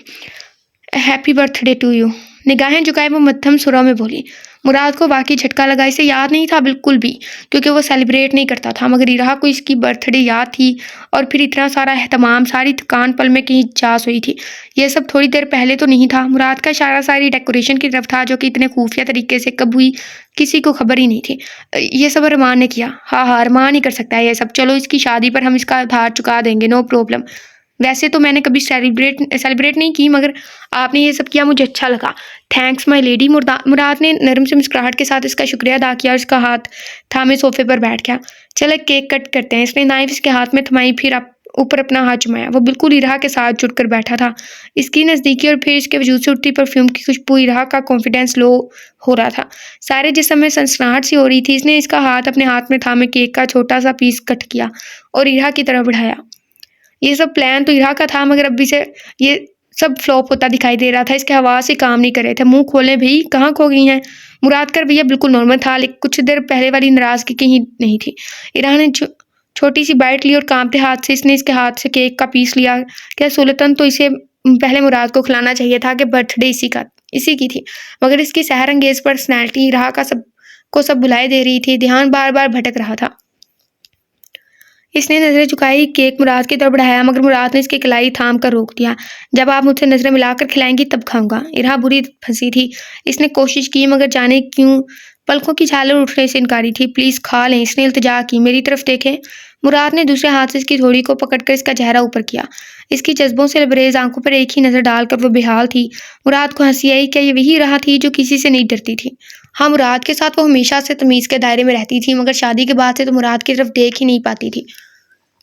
Happy birthday to you. निगाहें झुकाए वो मध्यम सुरों में बोली। मुराद को वाकई झटका लगा। इसे याद नहीं था बिल्कुल भी, क्योंकि वो सेलिब्रेट नहीं करता था, मगर इरहा को इसकी बर्थडे याद थी, और फिर इतना सारा एहतमाम, सारी थकान पल में कहीं जा सोई थी। यह सब थोड़ी देर पहले तो नहीं था। मुराद का इशारा सारी डेकोरेशन की तरफ था, जो कि इतने खुफिया तरीके से कब हुई किसी को खबर ही नहीं थी। ये सब अरमान ने किया। हाँ, अरमान ही कर सकता है ये सब। चलो इसकी शादी पर हम इसका उधार चुका देंगे, नो प्रॉब्लम। वैसे तो मैंने कभी सेलिब्रेट नहीं की, मगर आपने ये सब किया, मुझे अच्छा लगा। Thanks my lady. मुराद ने नरम से मुस्कुराहट के साथ इसका शुक्रिया अदा किया और इसका हाथ थामे सोफे पर बैठ गया। चलो केक कट करते हैं। इसने नाइफ इसके हाथ में थमाई, फिर ऊपर अपना हाथ जुमाया। वो बिल्कुल इरहा के साथ जुड़कर बैठा था। इसकी नज़दीकी और फिर इसके वजूद से उठती परफ्यूम की खुशबू इरहा का कॉन्फिडेंस लो हो रहा था। सारे जिस्म में सनसनाहट सी हो रही थी। इसने इसका हाथ अपने हाथ में थामे केक का छोटा सा पीस कट किया और इरहा की तरफ बढ़ाया। ये सब प्लान तो इरहा का था, मगर अभी से ये सब फ्लॉप होता दिखाई दे रहा था। इसके हवा से काम नहीं कर रहे थे। मुंह खोले भाई, कहाँ खो गई हैं। मुराद का रवैया बिल्कुल नॉर्मल था, लेकिन कुछ देर पहले वाली नाराज़गी कहीं नहीं थी। इरहा ने छोटी सी बाइट ली और कांपते हाथ से इसने इसके हाथ से केक का पीस लिया। क्या सुलतन तो इसे पहले मुराद को खिलाना चाहिए था कि बर्थडे इसी की थी, मगर इसकी सहर अंगेज पर्सनैलिटी इरहा का सब बुलाए दे रही थी। ध्यान बार बार भटक रहा था। इसने नज़रें झुकाई, केक मुराद की तरफ बढ़ाया, मगर मुराद ने इसकी कलाई थाम कर रोक दिया। जब आप मुझसे नज़रें मिलाकर खिलाएंगी तब खाऊंगा। इरहा बुरी फंसी थी। इसने कोशिश की, मगर जाने क्यों पलकों की झालर उठने से इनकारी थी। प्लीज़ खा लें, इसने इल्तिजा की। मेरी तरफ देखें। मुराद ने दूसरे हाथ से इसकी थोड़ी को पकड़कर इसका चेहरा ऊपर किया। इसकी जज्बों से लबरेज आंखों पर एक ही नज़र डालकर वो बेहाल थी। मुराद को हंसी आई। क्या ये वही रहा थी जो किसी से नहीं डरती थी? हाँ, मुराद के साथ वो हमेशा से तमीज़ के दायरे में रहती थी, मगर शादी के बाद से तो मुराद की तरफ देख ही नहीं पाती थी।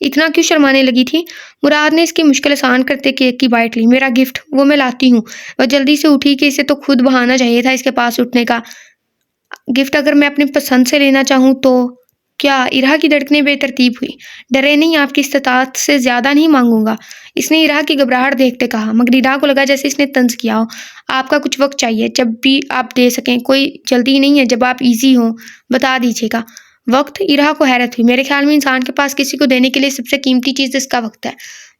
इतना क्यों शर्माने लगी थी? मुराद ने इसकी मुश्किल आसान करते केक की बाइट ली। मेरा गिफ्ट, वो मैं लाती हूँ। वह जल्दी से उठी कि इसे तो खुद बहाना चाहिए था इसके पास उठने का। गिफ्ट अगर मैं अपनी पसंद से लेना चाहूँ तो? क्या? इरहा की धड़कनें बेतरतीब हुई। डरे नहीं, आपकी इस्तात से ज़्यादा नहीं मांगूंगा, इसने इरहा की घबराहट देखते कहा, मगर इरहा को लगा जैसे इसने तंज किया हो। आपका कुछ वक्त चाहिए, जब भी आप दे सकें, कोई जल्दी नहीं है, जब आप ईजी हो बता दीजिएगा। वक्त? इरहा को हैरत हुई। मेरे ख्याल में इंसान के पास किसी को देने के लिए सबसे कीमती चीज़ इसका वक्त है।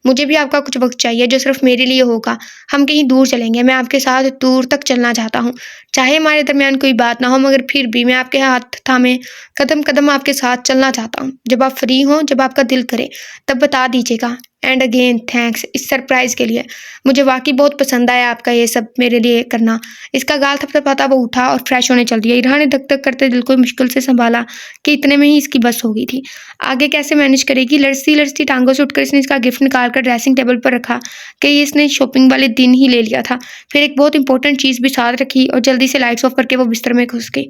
मुझे भी आपका कुछ वक्त चाहिए, जो सिर्फ मेरे लिए होगा। हम कहीं दूर चलेंगे, मैं आपके साथ दूर तक चलना चाहता हूँ। चाहे हमारे दरमियान कोई बात ना हो, मगर फिर भी मैं आपके हाथ थामे कदम कदम आपके साथ चलना चाहता हूँ। जब आप फ्री हों, जब आपका दिल करे, तब बता दीजिएगा। एंड अगेन थैंक्स इस सरप्राइज़ के लिए। मुझे वाकई बहुत पसंद आया आपका ये सब मेरे लिए करना। इसका गाल थपथपाता वो उठा और फ्रेश होने चल दिया। इरहा ने धक धक करते दिल को मुश्किल से संभाला कि इतने में ही इसकी बस हो गई थी। आगे कैसे मैनेज करेगी? लड़ती लड़ती टांगों से उठकर इसने इसका गिफ्ट निकाल निकालकर ड्रेसिंग टेबल पर रखा कि ये इसने शॉपिंग वाले दिन ही ले लिया था। फिर एक बहुत इंपॉर्टेंट चीज़ भी साथ रखी और जल्दी से लाइट्स ऑफ करके वो बिस्तर में घुस गई।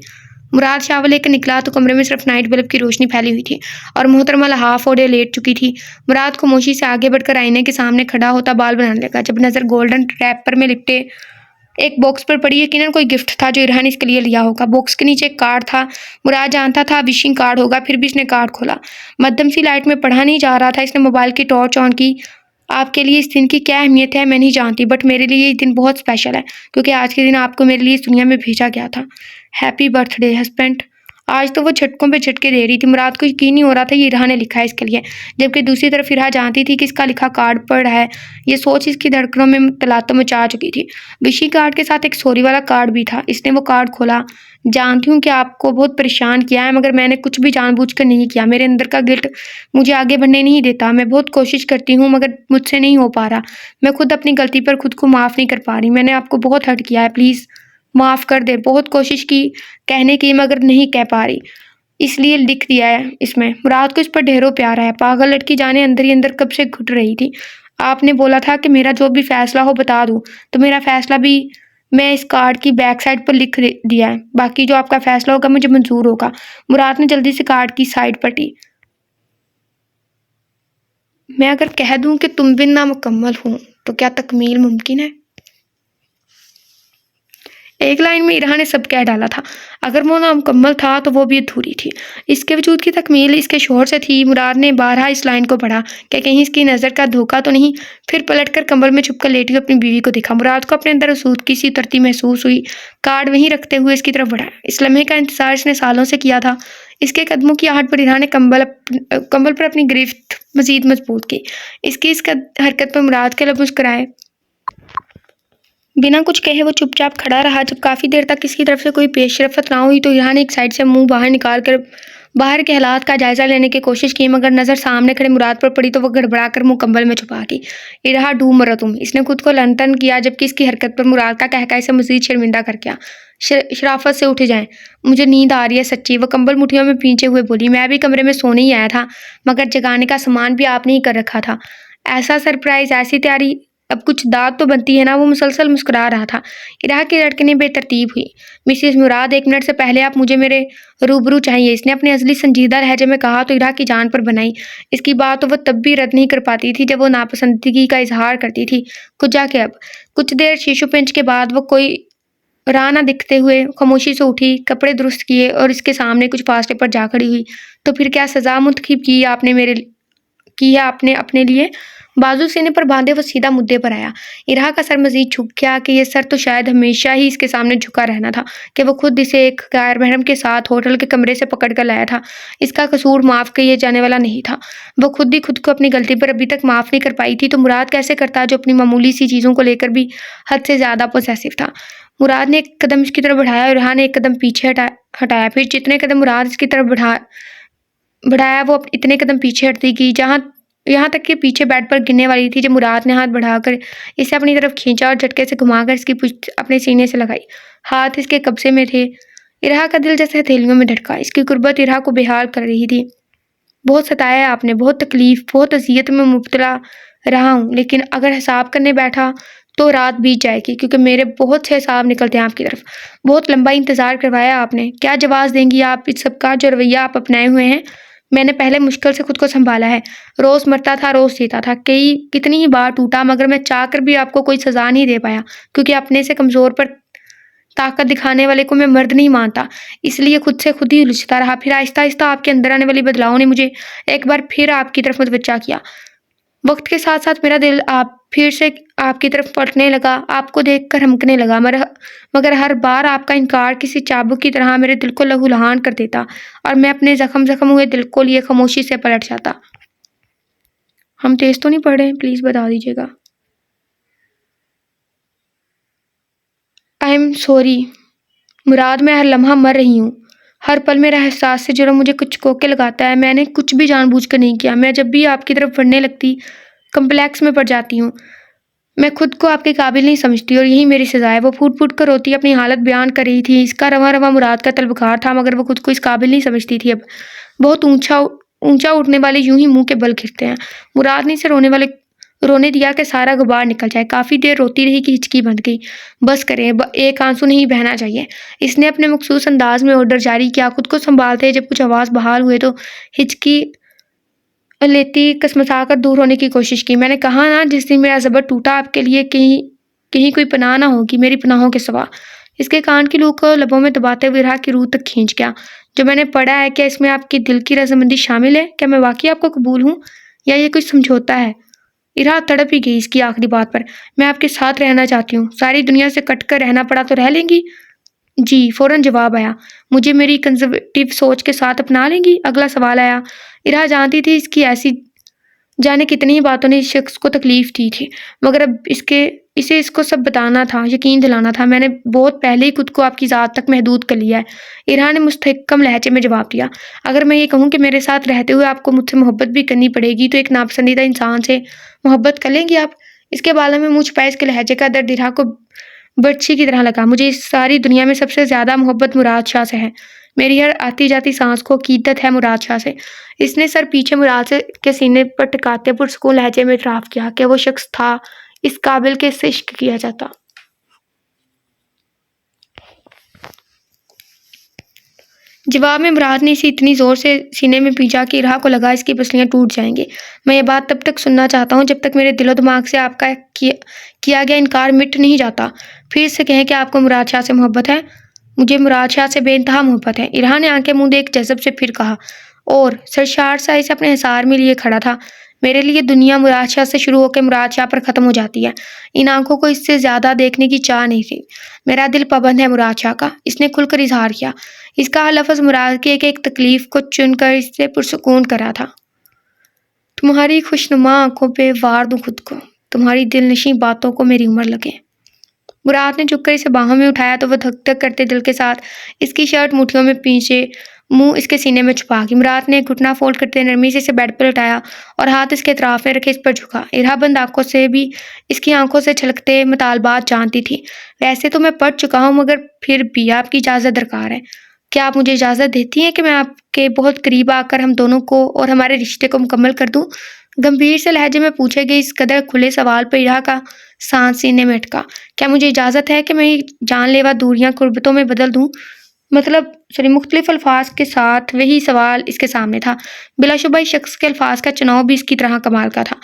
मुराद शावर लेकर निकला तो कमरे में सिर्फ नाइट बल्ब की रोशनी फैली हुई थी और मोहतरमा हाफ ओढ़े लेट चुकी थी। मुराद खामोशी से आगे बढ़कर आईने के सामने खड़ा होता बाल बनाने लगा जब नज़र गोल्डन रैपर में लिपटे एक बॉक्स पर पड़ी। यकीनन कोई गिफ्ट था जो इरहा ने इसके लिए लिया होगा। बॉक्स के नीचे एक कार्ड था। मुराद जानता था विशिंग कार्ड होगा, फिर भी इसने कार्ड खोला। मध्यम सी लाइट में पढ़ा नहीं जा रहा था। इसने मोबाइल की टॉर्च ऑन की। आपके लिए इस दिन की क्या अहमियत है मैं नहीं जानती, बट मेरे लिए ये दिन बहुत स्पेशल है क्योंकि आज के दिन आपको मेरे लिए इस दुनिया में भेजा गया था। Happy birthday husband. आज तो वो झटकों पे झटके दे रही थी। मुराद को यकीन नहीं हो रहा था ये इरहा ने लिखा है इसके लिए, जबकि दूसरी तरफ इरहा जानती थी कि इसका लिखा कार्ड पढ़ा है। ये सोच इसकी धड़कनों में तलातम मचा चुकी थी। विशिंग कार्ड के साथ एक सॉरी वाला कार्ड भी था। इसने वो कार्ड खोला। जानती हूँ कि आपको बहुत परेशान किया है, मगर मैंने कुछ भी जानबूझकर नहीं किया। मेरे अंदर का गिल्ट मुझे आगे बढ़ने नहीं देता। मैं बहुत कोशिश करती हूँ मगर मुझसे नहीं हो पा रहा। मैं खुद अपनी गलती पर खुद को माफ़ नहीं कर पा रही। मैंने आपको बहुत हर्ट किया है, प्लीज़ माफ़ कर दे। बहुत कोशिश की कहने की मगर नहीं कह पा रही, इसलिए लिख दिया है इसमें। मुराद को इस पर ढेरों प्यार है। पागल लड़की जाने अंदर ही अंदर कब से घुट रही थी। आपने बोला था कि मेरा जो भी फैसला हो बता दूं, तो मेरा फैसला भी मैं इस कार्ड की बैक साइड पर लिख दिया है। बाकी जो आपका फैसला होगा मुझे मंजूर होगा। मुराद ने जल्दी से कार्ड की साइड पलटी। मैं अगर कह दूं कि तुम बिन नामुकम्मल हूं तो क्या तकमील मुमकिन है? एक लाइन में इरहा ने सब कह डाला था। अगर वो नामुकम्मल था तो वो भी अधूरी थी। इसके वजूद की तकमील इसके शोर से थी। मुराद ने बारहा इस लाइन को पढ़ा कि कहीं इसकी नज़र का धोखा तो नहीं। फिर पलटकर कंबल में छुपकर लेटी हुई अपनी बीवी को देखा। मुराद को अपने अंदर आसूदगी सी उतरती महसूस हुई। कार्ड वहीं रखते हुए इसकी तरफ बढ़ा। इस लम्हे का इंतजार इसने सालों से किया था। इसके कदमों की आहट पर इरहा ने कंबल पर अपनी गिरफ्त मजीद मजबूत की। इसकी इस हरकत पर मुराद के लब मुस्कुराए। बिना कुछ कहे वो चुपचाप खड़ा रहा। जब काफ़ी देर तक किसी तरफ से कोई पेशरफत ना हुई तो इरहा ने एक साइड से मुंह बाहर निकाल कर बाहर के हालात का जायजा लेने की कोशिश की, मगर नज़र सामने खड़े मुराद पर पड़ी तो वो गड़बड़ाकर मुंह कंबल में छुपा दी। इरहा डूब मरो तुम। इसने खुद को लंतन किया, जबकि इसकी हरकत पर मुराद का कहका इसे मजीद शर्मिंदा कर गया। शराफत से उठ जाएं, मुझे नींद आ रही है सच्ची। वो कंबल मुठियों में भींचे हुए बोली। मैं भी कमरे में सोने ही आया था, मगर जगाने का सामान भी आपने ही कर रखा था। ऐसा सरप्राइज, ऐसी तैयारी, अब कुछ दाद तो बनती है ना। वो मुसलसल मुस्कुरा रहा था। इरहा की धड़कनें बेतरतीब हुई। मिसेस मुराद, 1 मिनट से पहले आप मुझे मेरे रूबरू चाहिए। इसने अपने असली संजीदा लहजे में कहा तो इरहा की जान पर बनाई। इसकी बात तो वो तब भी रद्द नहीं कर पाती थी जब वो नापसंदगी का इजहार करती थी। कुछ जाके अब कुछ देर शीशो पिंच के बाद वो कोई राह ना दिखते हुए खामोशी से उठी, कपड़े दुरुस्त किए और इसके सामने कुछ फासले पर जा खड़ी हुई। तो फिर क्या सजा मुंतखब की है आपने अपने लिए? बाजू सीने पर बांधे वो सीधा मुद्दे पर आया। इरहा का सर मजीद झुक गया कि ये सर तो शायद हमेशा ही इसके सामने झुका रहना था कि वो खुद इसे एक गैर महरम के साथ होटल के कमरे से पकड़ कर लाया था। इसका कसूर माफ़ किए जाने वाला नहीं था। वो खुद ही खुद को अपनी गलती पर अभी तक माफ़ नहीं कर पाई थी, तो मुराद कैसे करता जो अपनी मामूली सी चीज़ों को लेकर भी हद से ज़्यादा पोसेसिव था। मुराद ने एक कदम इसकी तरफ बढ़ाया और इरहा ने एक कदम पीछे हटाया। फिर जितने कदम मुराद इसकी तरफ बढ़ाया वो इतने कदम पीछे हटती गई, यहाँ तक कि पीछे बेड पर गिरने वाली थी जब मुराद ने हाथ बढ़ाकर इसे अपनी तरफ खींचा और झटके से घुमाकर इसकी पुष्ट अपने सीने से लगाई। हाथ इसके कब्जे में थे। इरहा का दिल जैसे हथेलियों में धड़का। इसकी गुर्बत इरहा को बेहाल कर रही थी। बहुत सताया आपने, बहुत तकलीफ, बहुत अजियत में मुब्तला रहा हूँ, लेकिन अगर हिसाब करने बैठा तो रात बीत जाएगी, क्योंकि मेरे बहुत से हिसाब निकलते हैं आपकी तरफ। बहुत लंबा इंतज़ार करवाया आपने। क्या जवाब देंगी आप इस सब का जो रवैया आप अपनाए हुए हैं? मैंने पहले मुश्किल से खुद को संभाला है। रोज़ मरता था, रोज़ जीता था, कितनी ही बार टूटा, मगर मैं चाहकर भी आपको कोई सज़ा नहीं दे पाया, क्योंकि अपने से कमज़ोर पर ताकत दिखाने वाले को मैं मर्द नहीं मानता। इसलिए खुद से खुद ही उलझता रहा। फिर आहिस्ता आहिस्ता आपके अंदर आने वाली बदलाव ने मुझे एक बार फिर आपकी तरफ मुतवज्जा किया। वक्त के साथ साथ मेरा दिल फिर से आपकी तरफ पलटने लगा, आपको देखकर हमकने लगा, मगर हर बार आपका इनकार किसी चाबुक की तरह मेरे दिल को लहूलुहान कर देता और मैं अपने जख्म हुए दिल को लिए खामोशी से पलट जाता। हम तेज तो नहीं पढ़ रहे, प्लीज़ बता दीजिएगा। आई एम सॉरी मुराद, मैं हर लम्हा मर रही हूँ। हर पल मेरा एहसास से जुड़ा मुझे कुछ कोके लगाता है। मैंने कुछ भी जानबूझकर नहीं किया। मैं जब भी आपकी तरफ बढ़ने लगती कम्प्लेक्स में पड़ जाती हूँ। मैं खुद को आपके काबिल नहीं समझती और यही मेरी सज़ा है। वो फूट फूट कर रोती अपनी हालत बयान कर रही थी। इसका रवा रवा मुराद का तलबखार था, मगर वो खुद को इस काबिल नहीं समझती थी। अब बहुत ऊंचा उठने वाले यूं ही मुंह के बल गिरते हैं। मुराद ने इसे रोने दिया कि सारा गुबार निकल जाए। काफ़ी देर रोती रही कि हिचकी बंद गई। बस करें, एक आंसू नहीं बहना चाहिए। इसने अपने मखसूस अंदाज में ऑर्डर जारी किया। खुद को संभालते जब कुछ आवाज़ बहाल हुए तो हिचकी लेती कसमसा कर दूर होने की कोशिश की। मैंने कहा ना, जिस दिन मेरा ज़बर टूटा आपके लिए कहीं कहीं कोई पनाह ना होगी मेरी पनाहों के सिवा। इसके कान की लू को लबों में दबाते हुए इरहा की रूह तक खींच गया। जो मैंने पढ़ा है, क्या इसमें आपकी दिल की रजामंदी शामिल है? क्या मैं वाकई आपको कबूल हूँ या ये कोई समझौता है? इरा तड़प ही गई इसकी आखिरी बात पर। मैं आपके साथ रहना चाहती हूँ। सारी दुनिया से कट कर रहना पड़ा तो रह लेंगी? जी, फ़ौरन जवाब आया। मुझे मेरी कंज़र्वेटिव सोच के साथ अपना लेंगी? अगला सवाल आया। इरा जानती थी इसकी ऐसी जाने कितनी ही बातों ने इस शख्स को तकलीफ़ दी थी, मगर अब इसे इसको सब बताना था, यकीन दिलाना था। मैंने बहुत पहले ही खुद को आपकी ज़ात तक महदूद कर लिया है। इरहा ने मुस्तहकम लहजे में जवाब दिया। अगर मैं ये कहूँ कि मेरे साथ रहते हुए आपको मुझसे मोहब्बत भी करनी पड़ेगी, तो एक नापसंदीदा इंसान से मोहब्बत कर लेंगी आप? इसके बालों में मूंछ छुपाए इसके लहजे का दर्द इरहा को बर्छी की तरह लगा। मुझे इस सारी दुनिया में सबसे ज़्यादा मोहब्बत मुराद शाह से है। मेरी हर आती-जाती सांस को अकीदत है मुराद शाह से। इसने सर पीछे मुराद से के सीने पर टिकाते पुरसुकून लहजे में इतराफ़ किया कि वो शख्स था इस काबिल कि इससे इश्क किया जाता। जवाब में मुराद ने इसे इतनी ज़ोर से सीने में पींचा कि इरहा को लगा इसकी पसलियाँ टूट जाएँगी। मैं ये बात तब तक सुनना चाहता हूँ जब तक मेरे दिलो-दिमाग से आपका किया गया इनकार मिट नहीं जाता। फिर से कहें कि आपको मुराद शाह से मोहब्बत है? मुझे मुराद शाह से बेइंतहा मोहब्बत है। इरहा ने आंखें मूंदे एक जज़्ब से फिर कहा, और सरशार सा इसे अपने हिसार में लिए खड़ा था। मेरे लिए दुनिया मुराद शाह से शुरू होकर मुराद शाह पर ख़त्म हो जाती है। इन आंखों को इससे ज़्यादा देखने की चाह नहीं थी। मेरा दिल पाबंद है मुराद शाह का। इसने खुलकर इजहार किया। इसका हर लफ्ज़ मुराद की एक-एक तकलीफ़ को चुनकर इससे पुरसुकून करा था। तुम्हारी खुशनुमा आँखों पे वार दूँ खुद को, तुम्हारी दिलनशीं बातों को मेरी उम्र लगे। मुराद ने झुककर इसे बाहों में उठाया तो वह धक-धक करते दिल के साथ इसकी शर्ट मुठियों में पीछे मुँह इसके सीने में छुपा के मुराद ने घुटना फोल्ड करते नरमी से इसे बेड पर उठाया और हाथ इसके अतराफ में रखे इस पर झुका। इरहा बंद आंखों से भी इसकी आंखों से छलकते मुतालबात जानती थी। वैसे तो मैं पढ़ चुका हूँ, मगर फिर भी आपकी इजाज़त दरकार है। क्या आप मुझे इजाज़त देती हैं कि मैं आपके बहुत करीब आकर हम दोनों को और हमारे रिश्ते को मुकम्मल कर दूँ? गंभीर से लहजे में पूछे गए इस कदर खुले सवाल पर इरहा का सांस सीने में अटका। क्या मुझे इजाज़त है कि मैं ये जानलेवा दूरियां कुर्बतों में बदल दूँ? मुख्तलिफ अल्फाज के साथ वही सवाल इसके सामने था। बिलाशुबा इस शख्स के अल्फाज का चुनाव भी इसकी तरह कमाल का था।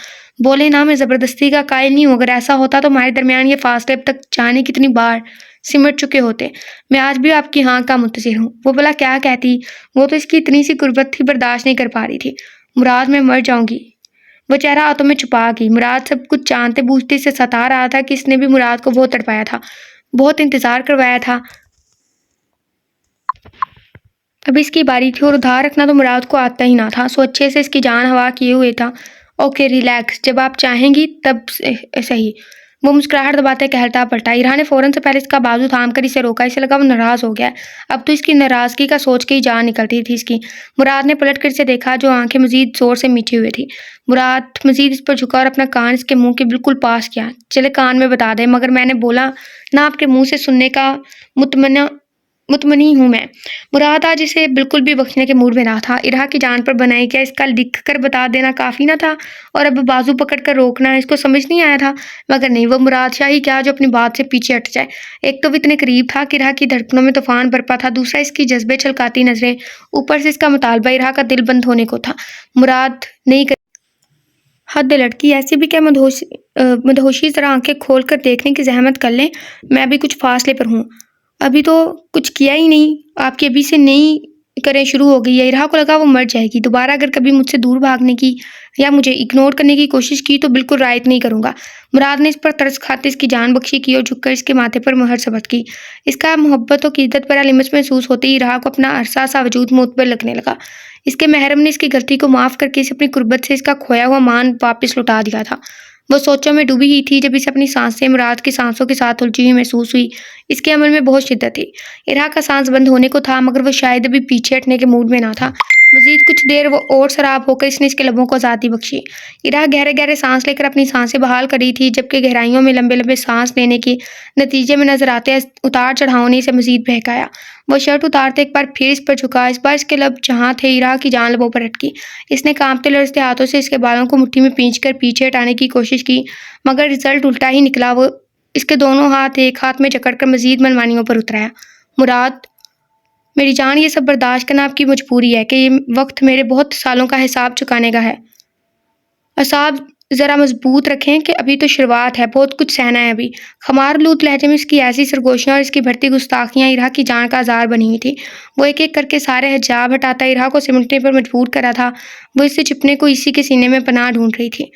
बोले ना, मैं ज़बरदस्ती का कायल नहीं हूँ। अगर ऐसा होता तो हमारे दरमियान ये फासले अब तक जाने कितनी बार सिमट चुके होते। मैं आज भी आपकी हाँ का मुंतज़िर हूँ। वो भला क्या कहती? वो तो इसकी इतनी सी गुर्बत थी, बर्दाश्त नहीं कर पा रही थी। मुराद, मैं मर जाऊंगी। वो चेहरा हाथों में छुपा गई। मुराद सब कुछ जानते बूझते इसे सता रहा था कि इसने भी मुराद को बहुत तड़पाया था, बहुत इंतज़ार करवाया था। अब इसकी बारी थी और उधार रखना तो मुराद को आता ही ना था। सो अच्छे से इसकी जान हवा किए हुए था। ओके, रिलैक्स, जब आप चाहेंगी तब सही। वो मुस्कुराहट दबाते कहता पलटा। इरहा ने फ़ौरन से पहले इसका बाजू थाम कर इसे रोका। इसे लगा वो नाराज़ हो गया है। अब तो इसकी नाराज़गी का सोच के ही जान निकलती थी इसकी। मुराद ने पलट कर इसे देखा, जो आंखें मज़ीद ज़ोर से मीठी हुई थी। मुराद मज़ीद इस पर झुका और अपना कान इसके मुँह के बिल्कुल पास किया। चले कान में बता दें, मगर मैंने बोला ना, आपके मुँह से सुनने का मुतमनी हूँ मैं। मुराद आज इसे बिल्कुल भी बख्शने के मूड में ना था। इरहा की जान पर बनाई क्या इसका लिख कर बता देना काफ़ी ना था, और अब बाजू पकड़ कर रोकना इसको समझ नहीं आया था। मगर नहीं, वो मुराद शाह ही क्या जो अपनी बात से पीछे हट जाए। एक तो वो इतने करीब था कि इरहा की धड़कनों में तूफान बरपा था, दूसरा इसकी जज्बे छलकाती नजरें, ऊपर से इसका मुतालबा इरहा का दिल बंद होने को था। मुराद नहीं कर हद लड़की, ऐसी भी क्या मदहोशी तरह आंखें खोल कर देखने की जहमत कर लें। मैं भी कुछ फासले पर हूँ, अभी तो कुछ किया ही नहीं। आपकी अभी से नहीं करें शुरू हो गई है। इरहा को लगा वो मर जाएगी। दोबारा अगर कभी मुझसे दूर भागने की या मुझे इग्नोर करने की कोशिश की तो बिल्कुल रायत नहीं करूँगा। मुराद ने इस पर तरस खाते इसकी जान बख्शी की और झुककर इसके माथे पर मुहर सबत की। इसका मोहब्बत और क़िद्दत भरा लिमस महसूस होते ही इरहा को अपना अरसा सा वजूद मोतबर लगने लगा। इसके महरम ने इसकी गलती को माफ़ करके इसे अपनी कुर्बत से इसका खोया हुआ मान वापस लौटा दिया था। वो सोचों में डूबी ही थी जब इसे अपनी सांसें मुराद की सांसों के साथ उलझी हुई महसूस हुई। इसके अमल में बहुत शिद्दत थी। इरहा का सांस बंद होने को था, मगर वो शायद अभी पीछे हटने के मूड में ना था। मज़ीद कुछ देर वो और शराब होकर इसने इसके लबों को आज़ादी बख्शी। इरा गहरे-गहरे सांस लेकर अपनी सांसें बहाल कर रही थी, जबकि गहराइयों में लंबे-लंबे सांस लेने के नतीजे में नज़र आते उतार-चढ़ाव ने इसे मज़ीद बहकाया। वो शर्ट उतारते एक बार फिर इस पर झुका। इस बार इसके लब जहाँ थे, इरा की जान लबों पर अटकी। इसने काँपते लरजते हाथों से इसके बालों को मुट्ठी में खींचकर पीछे हटाने की कोशिश की, मगर रिज़ल्ट उल्टा ही निकला। वो इसके दोनों हाथ एक हाथ में जकड़कर मज़ीद मनमानियों पर उतराया। मुराद, मेरी जान, ये सब बर्दाश्त करना आपकी मजबूरी है कि ये वक्त मेरे बहुत सालों का हिसाब चुकाने का है। असाब ज़रा मजबूत रखें कि अभी तो शुरुआत है, बहुत कुछ सहना है अभी। खमार-लूत लहजे में इसकी ऐसी सरगोशियाँ और इसकी बढ़ती गुस्ताखियाँ इरा की जान का आज़ार बनी हुई थी। वो एक-एक करके सारे हिजाब हटाता इरा को सिमटने पर मजबूर कर रहा था। वो इससे छिपने को इसी के सीने में पनाह ढूंढ रही थी।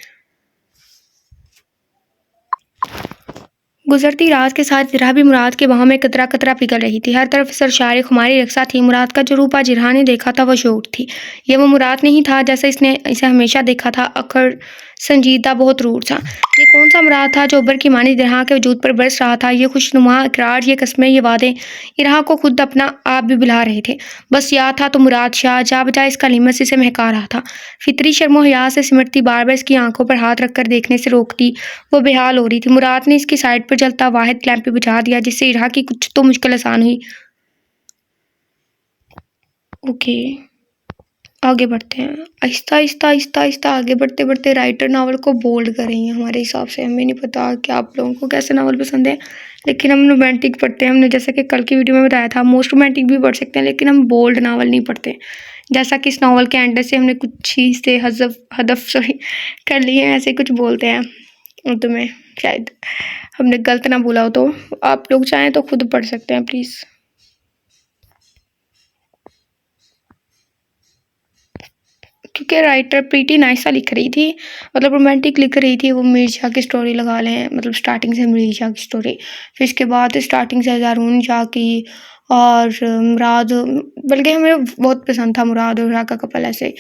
गुजरती रात के साथ इरा भी मुराद के बाहों में कतरा-कतरा पिघल रही थी। हर तरफ सरशार खुमारी रक्सा थी। मुराद का जो रूप आज इरा ने देखा था, वो शोक थी। ये वो मुराद नहीं था जैसा इसने इसे हमेशा देखा था, अकड़, संजीदा, बहुत रूठ सा। ये कौन सा मुराद था जो अब्बर की मानिंद इरा के वजूद पर बरस रहा था? ये खुशनुमा इकरार, ये कस्में, ये वादे इरा को खुद अपना आप भी बुला रहे थे। बस याद था तो मुराद शाह जा बजाय इसका लिमस से महका रहा था। फितरी शर्मो हया से सिमटती, बार बार इसकी आंखों पर हाथ रखकर देखने से रोकती, वो बेहाल हो रही थी। मुराद ने इसकी साइड पर जलता वाहिद लैंप भी बुझा दिया, जिससे इरा की कुछ तो मुश्किल आसान हुई। ओके, आगे बढ़ते हैं। आहिस्ता आहिस्ता आहिस्ता आहिस्ता आगे बढ़ते बढ़ते राइटर नावल को बोल्ड कर रही हैं हमारे हिसाब से। हमें नहीं पता कि आप लोगों को कैसे नावल पसंद है, लेकिन हम रोमांटिक पढ़ते हैं। हमने जैसे कि कल की वीडियो में बताया था, मोस्ट रोमांटिक भी पढ़ सकते हैं, लेकिन हम बोल्ड नावल नहीं पढ़ते। जैसा कि इस नावल के एंड से हमने कुछ चीज़ से हदफ कर लिए हैं, ऐसे कुछ बोलते हैं उर्दू में। शायद हमने गलत ना बोला हो, तो आप लोग चाहें तो खुद पढ़ सकते हैं प्लीज़। क्योंकि राइटर प्रीटी नाइसा लिख रही थी, मतलब रोमांटिक लिख रही थी। वो मिर्ज़ा की स्टोरी लगा लें, मतलब स्टार्टिंग से मिर्ज़ा की स्टोरी, फिर इसके बाद स्टार्टिंग से ज़ारून शाह की और मुराद, बल्कि हमें बहुत पसंद था मुराद और शाह का कपल ऐसे।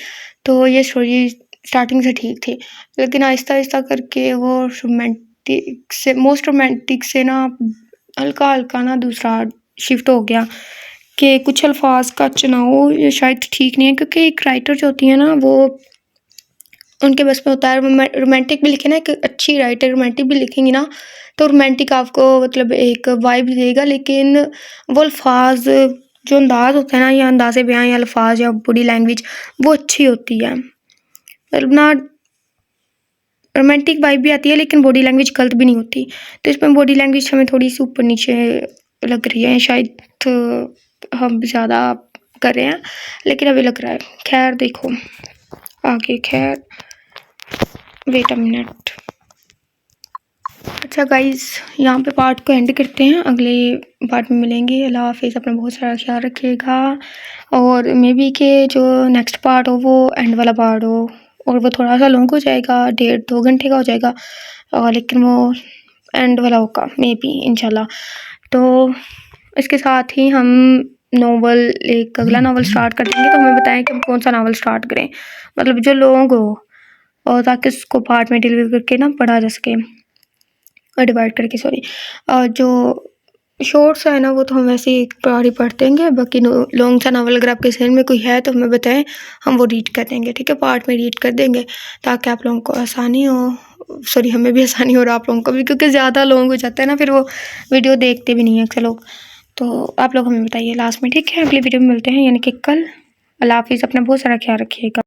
तो ये स्टोरी स्टार्टिंग से ठीक थी, लेकिन आहिस्ता आहिस्ता करके वो रोमांटिक से, मोस्ट रोमांटिक से ना हल्का हल्का ना दूसरा शिफ्ट हो गया कि कुछ अल्फाज का चुनाव ये शायद ठीक नहीं है। क्योंकि एक राइटर जो होती है ना, वो उनके बस में होता है रोमांटिक भी लिखे ना। एक अच्छी राइटर रोमांटिक भी लिखेंगी ना, तो रोमांटिक आपको मतलब एक वाइब देगा, लेकिन वो अल्फाज, जो अंदाज होता है ना, या अंदाज़े बयां या अल्फाज या बॉडी लैंग्वेज, वो अच्छी होती है। मतलब ना रोमांटिक वाइब भी आती है, लेकिन बॉडी लैंग्वेज गलत भी नहीं होती। तो इसमें बॉडी लैंग्वेज हमें थोड़ी सी ऊपर नीचे लग रही है शायद, तो हम ज़्यादा कर रहे हैं, लेकिन अभी लग रहा है। खैर देखो आगे, खैर वेट अ मिनट। अच्छा गाइज़, यहाँ पे पार्ट को एंड करते हैं, अगले पार्ट में मिलेंगे। अल्लाह हाफिज़, अपना बहुत सारा ख्याल रखिएगा, और मे बी के जो नेक्स्ट पार्ट हो वो एंड वाला पार्ट हो, और वो थोड़ा सा लॉन्ग हो जाएगा, 1.5-2 घंटे का हो जाएगा, और लेकिन वो एंड वाला होगा मे बी इंशाल्लाह। तो इसके साथ ही हम नावल, एक अगला नावल स्टार्ट कर देंगे। तो हमें बताएं कि हम कौन सा नावल स्टार्ट करें, मतलब जो लॉन्ग हो, और ताकि उसको पार्ट में डिलीवर करके ना पढ़ा जा सके, डिवाइड करके, सॉरी। जो शॉर्ट्स है ना, वो तो हम वैसे ही एक बार ही पढ़ देंगे। बाकी लॉन्ग सा नावल अगर आपके जहन में कोई है तो हमें बताएं, हम वो रीड कर देंगे, ठीक है, पार्ट में रीड कर देंगे, ताकि आप लोगों को आसानी हो, सॉरी हमें भी आसानी हो और आप लोगों को भी, क्योंकि ज़्यादा लॉन्ग हो जाता है ना, फिर वो वीडियो देखते भी नहीं है अक्सर लोग। तो आप लोग हमें बताइए लास्ट में, ठीक है। अगली वीडियो में मिलते हैं, यानी कि कल। अल्लाह हाफिज़, अपना बहुत सारा ख्याल रखिएगा।